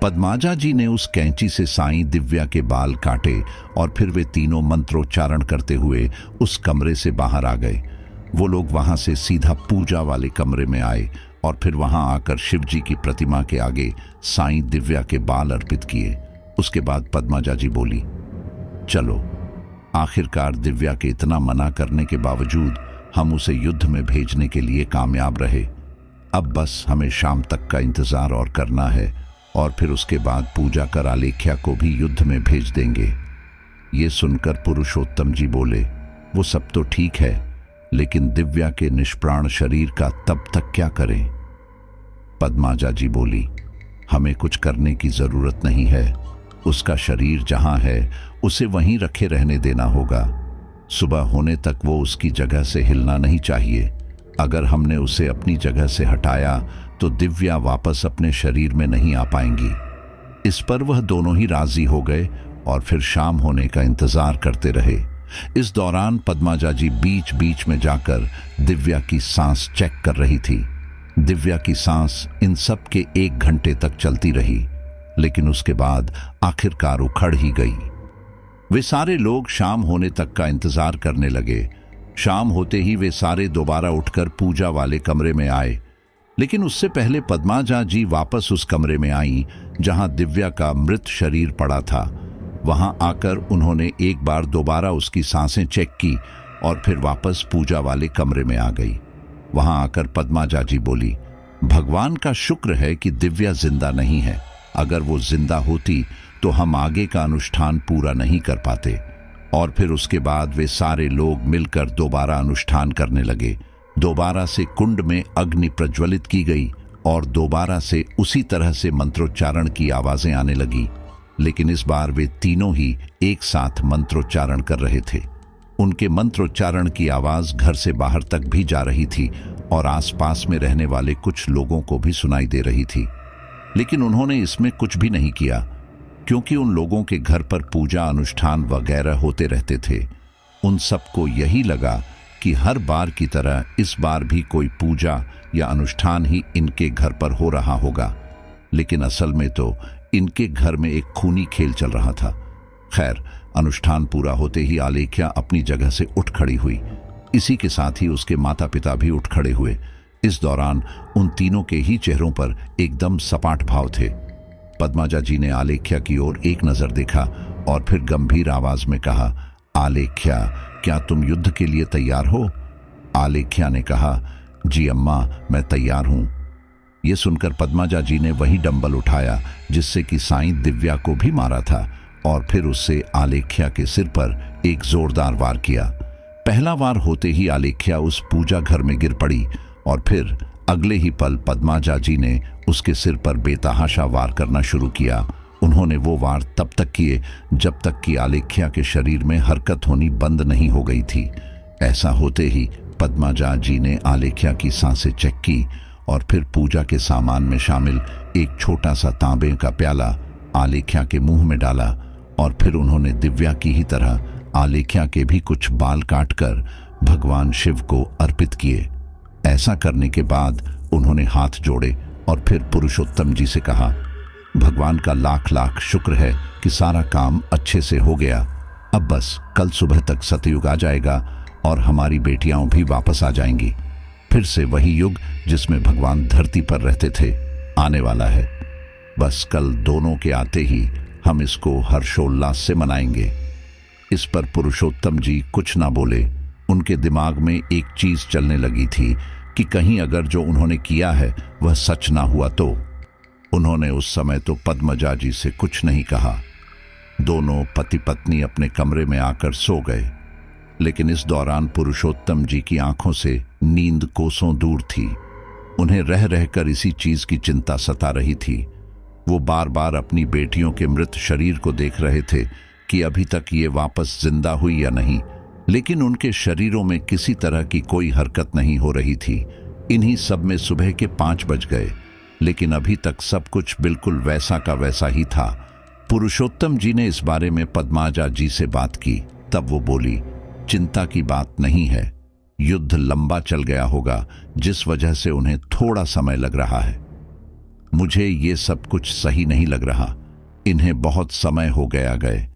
Speaker 1: पद्माजा जी ने उस कैंची से साईं दिव्या के बाल काटे और फिर वे तीनों मंत्रोच्चारण करते हुए उस कमरे से बाहर आ गए। वो लोग वहां से सीधा पूजा वाले कमरे में आए और फिर वहां आकर शिव जी की प्रतिमा के आगे साईं दिव्या के बाल अर्पित किए। उसके बाद पद्माजा जी बोली, चलो, आखिरकार दिव्या के इतना मना करने के बावजूद हम उसे युद्ध में भेजने के लिए कामयाब रहे। अब बस हमें शाम तक का इंतजार और करना है और फिर उसके बाद पूजा कर आलेख्या को भी युद्ध में भेज देंगे। ये सुनकर पुरुषोत्तम जी बोले, वो सब तो ठीक है, लेकिन दिव्या के निष्प्राण शरीर का तब तक क्या करें? पद्माजा जी बोली, हमें कुछ करने की जरूरत नहीं है। उसका शरीर जहां है उसे वहीं रखे रहने देना होगा। सुबह होने तक वो उसकी जगह से हिलना नहीं चाहिए। अगर हमने उसे अपनी जगह से हटाया तो दिव्या वापस अपने शरीर में नहीं आ पाएंगी। इस पर वह दोनों ही राजी हो गए और फिर शाम होने का इंतजार करते रहे। इस दौरान पद्माजा जी बीच बीच में जाकर दिव्या की सांस चेक कर रही थी। दिव्या की सांस इन सब के 1 घंटे तक चलती रही, लेकिन उसके बाद आखिरकार उखड़ ही गई। वे सारे लोग शाम होने तक का इंतजार करने लगे। शाम होते ही वे सारे दोबारा उठकर पूजा वाले कमरे में आए, लेकिन उससे पहले पद्माजा जी वापस उस कमरे में आईं जहां दिव्या का मृत शरीर पड़ा था। वहां आकर उन्होंने एक बार दोबारा उसकी सांसें चेक की और फिर वापस पूजा वाले कमरे में आ गई। वहां आकर पद्माजा जी बोली, भगवान का शुक्र है कि दिव्या जिंदा नहीं है। अगर वो जिंदा होती तो हम आगे का अनुष्ठान पूरा नहीं कर पाते। और फिर उसके बाद वे सारे लोग मिलकर दोबारा अनुष्ठान करने लगे। दोबारा से कुंड में अग्नि प्रज्वलित की गई और दोबारा से उसी तरह से मंत्रोच्चारण की आवाजें आने लगी, लेकिन इस बार वे तीनों ही एक साथ मंत्रोच्चारण कर रहे थे। उनके मंत्रोच्चारण की आवाज घर से बाहर तक भी जा रही थी और आसपास में रहने वाले कुछ लोगों को भी सुनाई दे रही थी। लेकिन उन्होंने इसमें कुछ भी नहीं किया, क्योंकि उन लोगों के घर पर पूजा अनुष्ठान वगैरह होते रहते थे। उन सबको यही लगा कि हर बार की तरह इस बार भी कोई पूजा या अनुष्ठान ही इनके घर पर हो रहा होगा, लेकिन असल में तो इनके घर में एक खूनी खेल चल रहा था। खैर, अनुष्ठान पूरा होते ही आलेख्या अपनी जगह से उठ खड़ी हुई। इसी के साथ ही उसके माता पिता भी उठ खड़े हुए। इस दौरान उन तीनों के ही चेहरों पर एकदम सपाट भाव थे। पद्माजा जी ने आलेख्या की ओर एक नजर देखा और फिर गंभीर आवाज में कहा, आलेख्या, क्या तुम युद्ध के लिए तैयार हो? आलेख्या ने कहा, जी अम्मा, मैं तैयार हूं। यह सुनकर पद्माजा जी ने वही डंबल उठाया जिससे कि साईं दिव्या को भी मारा था और फिर उससे आलेख्या के सिर पर एक जोरदार वार किया। पहला वार होते ही आलेख्या उस पूजा घर में गिर पड़ी और फिर अगले ही पल पद्माजा जी ने उसके सिर पर बेतहाशा वार करना शुरू किया। उन्होंने वो वार तब तक किए जब तक कि आलेख्या के शरीर में हरकत होनी बंद नहीं हो गई थी। ऐसा होते ही पद्माजा जी ने आलेख्या की सांसें चेक की और फिर पूजा के सामान में शामिल एक छोटा सा तांबे का प्याला आलेख्या के मुंह में डाला और फिर उन्होंने दिव्या की ही तरह आलेख्या के भी कुछ बाल काटकर भगवान शिव को अर्पित किए। ऐसा करने के बाद उन्होंने हाथ जोड़े और फिर पुरुषोत्तम जी से कहा, भगवान का लाख लाख शुक्र है कि सारा काम अच्छे से हो गया। अब बस कल सुबह तक सतयुग आ जाएगा और हमारी बेटियां भी वापस आ जाएंगी। फिर से वही युग जिसमें भगवान धरती पर रहते थे आने वाला है। बस कल दोनों के आते ही हम इसको हर्षोल्लास से मनाएंगे। इस पर पुरुषोत्तम जी कुछ ना बोले। उनके दिमाग में एक चीज चलने लगी थी कि कहीं अगर जो उन्होंने किया है वह सच ना हुआ तो। उन्होंने उस समय तो पद्मजा जी से कुछ नहीं कहा। दोनों पति पत्नी अपने कमरे में आकर सो गए, लेकिन इस दौरान पुरुषोत्तम जी की आंखों से नींद कोसों दूर थी। उन्हें रह रहकर इसी चीज की चिंता सता रही थी। वो बार बार अपनी बेटियों के मृत शरीर को देख रहे थे कि अभी तक ये वापस जिंदा हुई या नहीं, लेकिन उनके शरीरों में किसी तरह की कोई हरकत नहीं हो रही थी। इन्हीं सब में सुबह के 5 बज गए, लेकिन अभी तक सब कुछ बिल्कुल वैसा का वैसा ही था। पुरुषोत्तम जी ने इस बारे में पद्माजा जी से बात की। तब वो बोली, चिंता की बात नहीं है, युद्ध लंबा चल गया होगा, जिस वजह से उन्हें थोड़ा समय लग रहा है। मुझे ये सब कुछ सही नहीं लग रहा। इन्हें बहुत समय हो गया गए,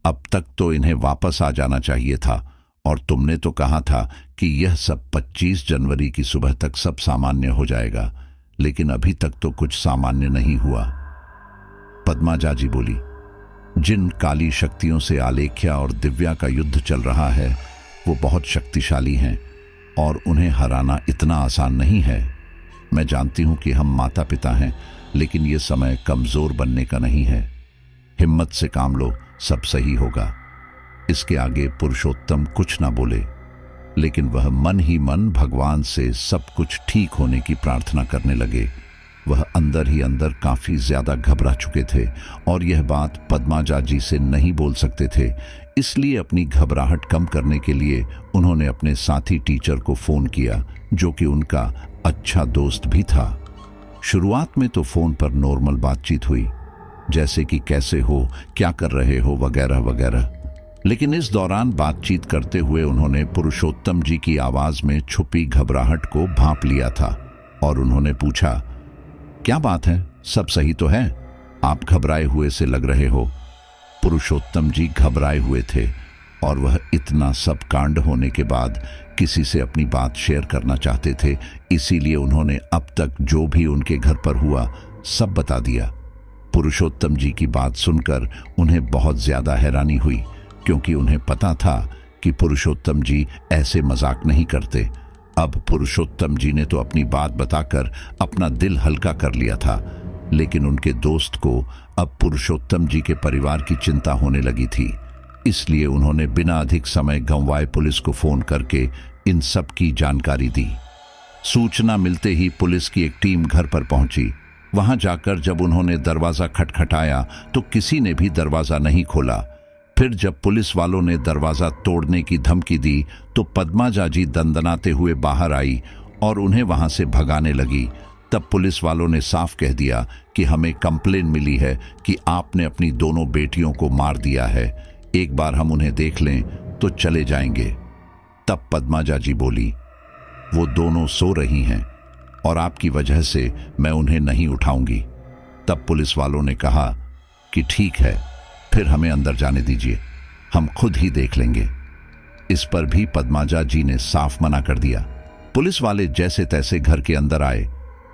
Speaker 1: अब तक तो इन्हें वापस आ जाना चाहिए था, और तुमने तो कहा था कि यह सब 25 जनवरी की सुबह तक सब सामान्य हो जाएगा, लेकिन अभी तक तो कुछ सामान्य नहीं हुआ। पद्माजा जी बोली, जिन काली शक्तियों से आलेख्या और दिव्या का युद्ध चल रहा है वो बहुत शक्तिशाली हैं, और उन्हें हराना इतना आसान नहीं है। मैं जानती हूं कि हम माता पिता हैं, लेकिन यह समय कमजोर बनने का नहीं है। हिम्मत से काम लो, सब सही होगा। इसके आगे पुरुषोत्तम कुछ ना बोले, लेकिन वह मन ही मन भगवान से सब कुछ ठीक होने की प्रार्थना करने लगे। वह अंदर ही अंदर काफी ज्यादा घबरा चुके थे, और यह बात पद्माजा जी से नहीं बोल सकते थे। इसलिए अपनी घबराहट कम करने के लिए उन्होंने अपने साथी टीचर को फोन किया, जो कि उनका अच्छा दोस्त भी था। शुरुआत में तो फोन पर नॉर्मल बातचीत हुई, जैसे कि कैसे हो, क्या कर रहे हो, वगैरह वगैरह। लेकिन इस दौरान बातचीत करते हुए उन्होंने पुरुषोत्तम जी की आवाज में छुपी घबराहट को भांप लिया था, और उन्होंने पूछा, क्या बात है, सब सही तो है? आप घबराए हुए से लग रहे हो। पुरुषोत्तम जी घबराए हुए थे, और वह इतना सब कांड होने के बाद किसी से अपनी बात शेयर करना चाहते थे। इसीलिए उन्होंने अब तक जो भी उनके घर पर हुआ सब बता दिया। पुरुषोत्तम जी की बात सुनकर उन्हें बहुत ज्यादा हैरानी हुई, क्योंकि उन्हें पता था कि पुरुषोत्तम जी ऐसे मजाक नहीं करते। अब पुरुषोत्तम जी ने तो अपनी बात बताकर अपना दिल हल्का कर लिया था, लेकिन उनके दोस्त को अब पुरुषोत्तम जी के परिवार की चिंता होने लगी थी। इसलिए उन्होंने बिना अधिक समय गंवाए पुलिस को फोन करके इन सब की जानकारी दी। सूचना मिलते ही पुलिस की एक टीम घर पर पहुंची। वहां जाकर जब उन्होंने दरवाजा खटखटाया तो किसी ने भी दरवाजा नहीं खोला। फिर जब पुलिस वालों ने दरवाजा तोड़ने की धमकी दी तो पद्माजा जी दंदनाते हुए बाहर आई और उन्हें वहां से भगाने लगी। तब पुलिस वालों ने साफ कह दिया कि हमें कंप्लेन मिली है कि आपने अपनी दोनों बेटियों को मार दिया है, एक बार हम उन्हें देख लें तो चले जाएंगे। तब पद्माजा जी बोली, वो दोनों सो रही हैं और आपकी वजह से मैं उन्हें नहीं उठाऊंगी। तब पुलिस वालों ने कहा कि ठीक है, फिर हमें अंदर जाने दीजिए, हम खुद ही देख लेंगे। इस पर भी पद्माजा जी ने साफ मना कर दिया। पुलिस वाले जैसे तैसे घर के अंदर आए।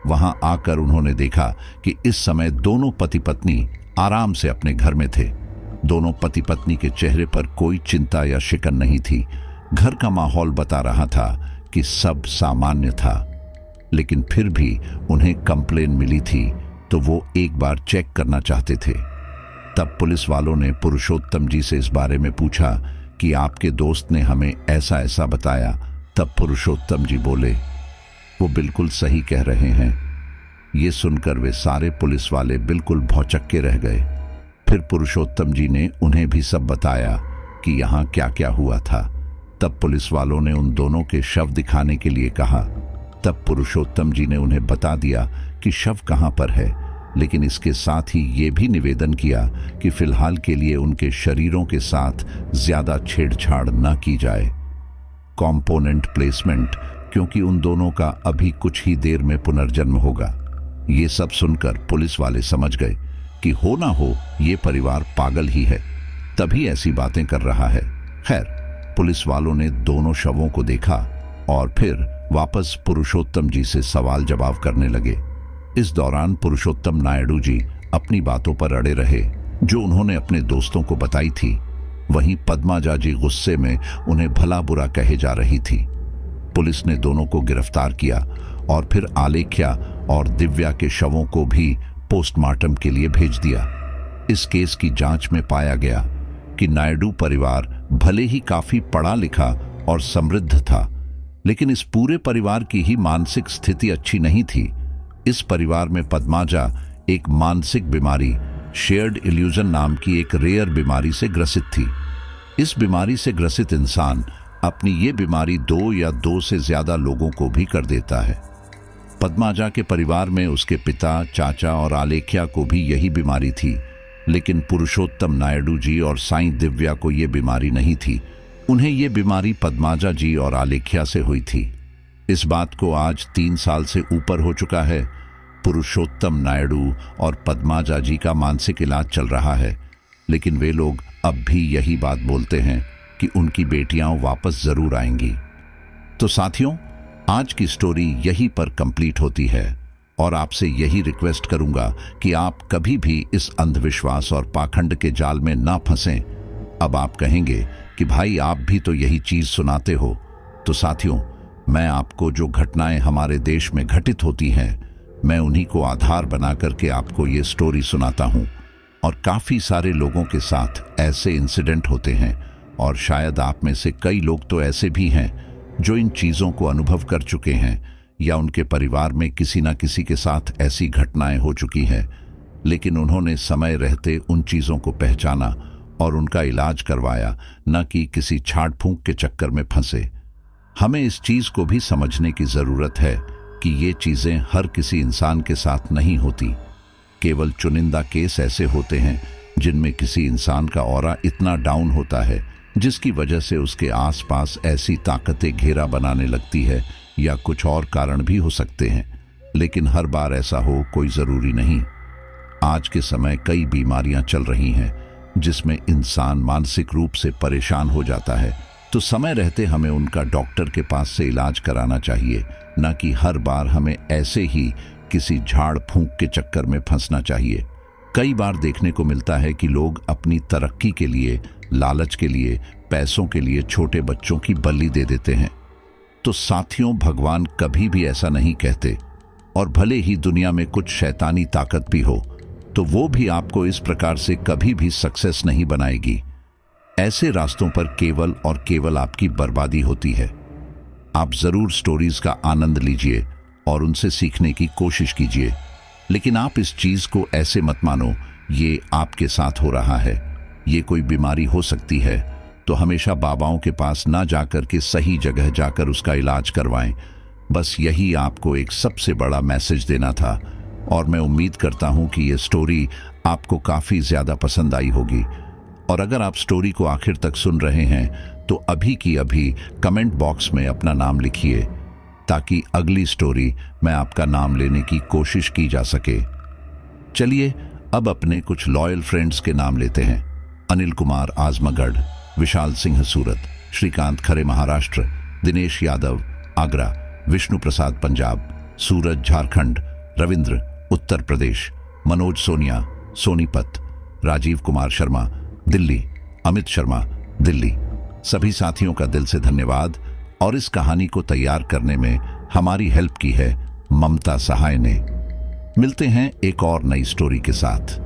Speaker 1: वहां आकर उन्होंने देखा कि इस समय दोनों पति पत्नी आराम से अपने घर में थे। दोनों पति पत्नी के चेहरे पर कोई चिंता या शिकन नहीं थी। घर का माहौल बता रहा था कि सब सामान्य था, लेकिन फिर भी उन्हें कंप्लेन मिली थी तो वो एक बार चेक करना चाहते थे। तब पुलिस वालों ने पुरुषोत्तम जी से इस बारे में पूछा कि आपके दोस्त ने हमें ऐसा ऐसा बताया। तब पुरुषोत्तम जी बोले, वो बिल्कुल सही कह रहे हैं। ये सुनकर वे सारे पुलिस वाले बिल्कुल भौचक्के रह गए। फिर पुरुषोत्तम जी ने उन्हें भी सब बताया कि यहाँ क्या क्या हुआ था। तब पुलिस वालों ने उन दोनों के शव दिखाने के लिए कहा। तब पुरुषोत्तम जी ने उन्हें बता दिया कि शव कहाँ पर है, लेकिन इसके साथ ही ये भी निवेदन किया कि फिलहाल के लिए उनके शरीरों के साथ ज्यादा छेड़छाड़ न की जाए। कॉम्पोनेंट प्लेसमेंट, क्योंकि उन दोनों का अभी कुछ ही देर में पुनर्जन्म होगा। ये सब सुनकर पुलिस वाले समझ गए कि हो ना हो ये परिवार पागल ही है, तभी ऐसी बातें कर रहा है। खैर, पुलिस वालों ने दोनों शवों को देखा और फिर वापस पुरुषोत्तम जी से सवाल जवाब करने लगे। इस दौरान पुरुषोत्तम नायडू जी अपनी बातों पर अड़े रहे जो उन्होंने अपने दोस्तों को बताई थी। वहीं पद्माजा जी गुस्से में उन्हें भला बुरा कहे जा रही थी। पुलिस ने दोनों को गिरफ्तार किया और फिर आलेख्या और दिव्या के शवों को भी पोस्टमार्टम के लिए भेज दिया। इस केस की जांच में पाया गया कि नायडू परिवार भले ही काफी पढ़ा लिखा और समृद्ध था, लेकिन इस पूरे परिवार की ही मानसिक स्थिति अच्छी नहीं थी। इस परिवार में पद्माजा एक मानसिक बीमारी, शेयर्ड इल्यूजन नाम की एक रेयर बीमारी से ग्रसित थी। इस बीमारी से ग्रसित इंसान अपनी ये बीमारी 2 या 2 से ज्यादा लोगों को भी कर देता है। पद्माजा के परिवार में उसके पिता, चाचा और आलेख्या को भी यही बीमारी थी, लेकिन पुरुषोत्तम नायडू जी और साईं दिव्या को ये बीमारी नहीं थी। उन्हें ये बीमारी पद्माजा जी और आलेख्या से हुई थी। इस बात को आज 3 साल से ऊपर हो चुका है। पुरुषोत्तम नायडू और पद्माजा जी का मानसिक इलाज चल रहा है, लेकिन वे लोग अब भी यही बात बोलते हैं कि उनकी बेटियां वापस जरूर आएंगी। तो साथियों, आज की स्टोरी यहीं पर कंप्लीट होती है और आपसे यही रिक्वेस्ट करूंगा कि आप कभी भी इस अंधविश्वास और पाखंड के जाल में ना फंसें। अब आप कहेंगे कि भाई आप भी तो यही चीज सुनाते हो। तो साथियों, मैं आपको जो घटनाएं हमारे देश में घटित होती हैं, मैं उन्हीं को आधार बना करके आपको ये स्टोरी सुनाता हूं। और काफी सारे लोगों के साथ ऐसे इंसिडेंट होते हैं, और शायद आप में से कई लोग तो ऐसे भी हैं जो इन चीजों को अनुभव कर चुके हैं, या उनके परिवार में किसी न किसी के साथ ऐसी घटनाएं हो चुकी हैं, लेकिन उन्होंने समय रहते उन चीजों को पहचाना और उनका इलाज करवाया, न कि किसी झाड़ फूंक के चक्कर में फंसे। हमें इस चीज को भी समझने की जरूरत है कि ये चीजें हर किसी इंसान के साथ नहीं होती। केवल चुनिंदा केस ऐसे होते हैं जिनमें किसी इंसान का ऑरा इतना डाउन होता है जिसकी वजह से उसके आसपास ऐसी ताकतें घेरा बनाने लगती है, या कुछ और कारण भी हो सकते हैं, लेकिन हर बार ऐसा हो कोई जरूरी नहीं। आज के समय कई बीमारियां चल रही हैं जिसमें इंसान मानसिक रूप से परेशान हो जाता है, तो समय रहते हमें उनका डॉक्टर के पास से इलाज कराना चाहिए, न कि हर बार हमें ऐसे ही किसी झाड़ फूंक के चक्कर में फंसना चाहिए। कई बार देखने को मिलता है कि लोग अपनी तरक्की के लिए, लालच के लिए, पैसों के लिए छोटे बच्चों की बलि दे देते हैं। तो साथियों, भगवान कभी भी ऐसा नहीं कहते, और भले ही दुनिया में कुछ शैतानी ताकत भी हो, तो वो भी आपको इस प्रकार से कभी भी सक्सेस नहीं बनाएगी। ऐसे रास्तों पर केवल और केवल आपकी बर्बादी होती है। आप जरूर स्टोरीज का आनंद लीजिए और उनसे सीखने की कोशिश कीजिए, लेकिन आप इस चीज को ऐसे मत मानो ये आपके साथ हो रहा है, ये कोई बीमारी हो सकती है, तो हमेशा बाबाओं के पास ना जाकर के सही जगह जाकर उसका इलाज करवाएं। बस यही आपको एक सबसे बड़ा मैसेज देना था, और मैं उम्मीद करता हूं कि ये स्टोरी आपको काफी ज्यादा पसंद आई होगी। और अगर आप स्टोरी को आखिर तक सुन रहे हैं तो अभी की अभी कमेंट बॉक्स में अपना नाम लिखिए, ताकि अगली स्टोरी में आपका नाम लेने की कोशिश की जा सके। चलिए अब अपने कुछ लॉयल फ्रेंड्स के नाम लेते हैं। अनिल कुमार आजमगढ़, विशाल सिंह सूरत, श्रीकांत खरे महाराष्ट्र, दिनेश यादव आगरा, विष्णु प्रसाद पंजाब, सूरज झारखंड, रविंद्र उत्तर प्रदेश, मनोज सोनिया सोनीपत, राजीव कुमार शर्मा दिल्ली, अमित शर्मा दिल्ली। सभी साथियों का दिल से धन्यवाद। और इस कहानी को तैयार करने में हमारी हेल्प की है ममता सहाय ने। मिलते हैं एक और नई स्टोरी के साथ।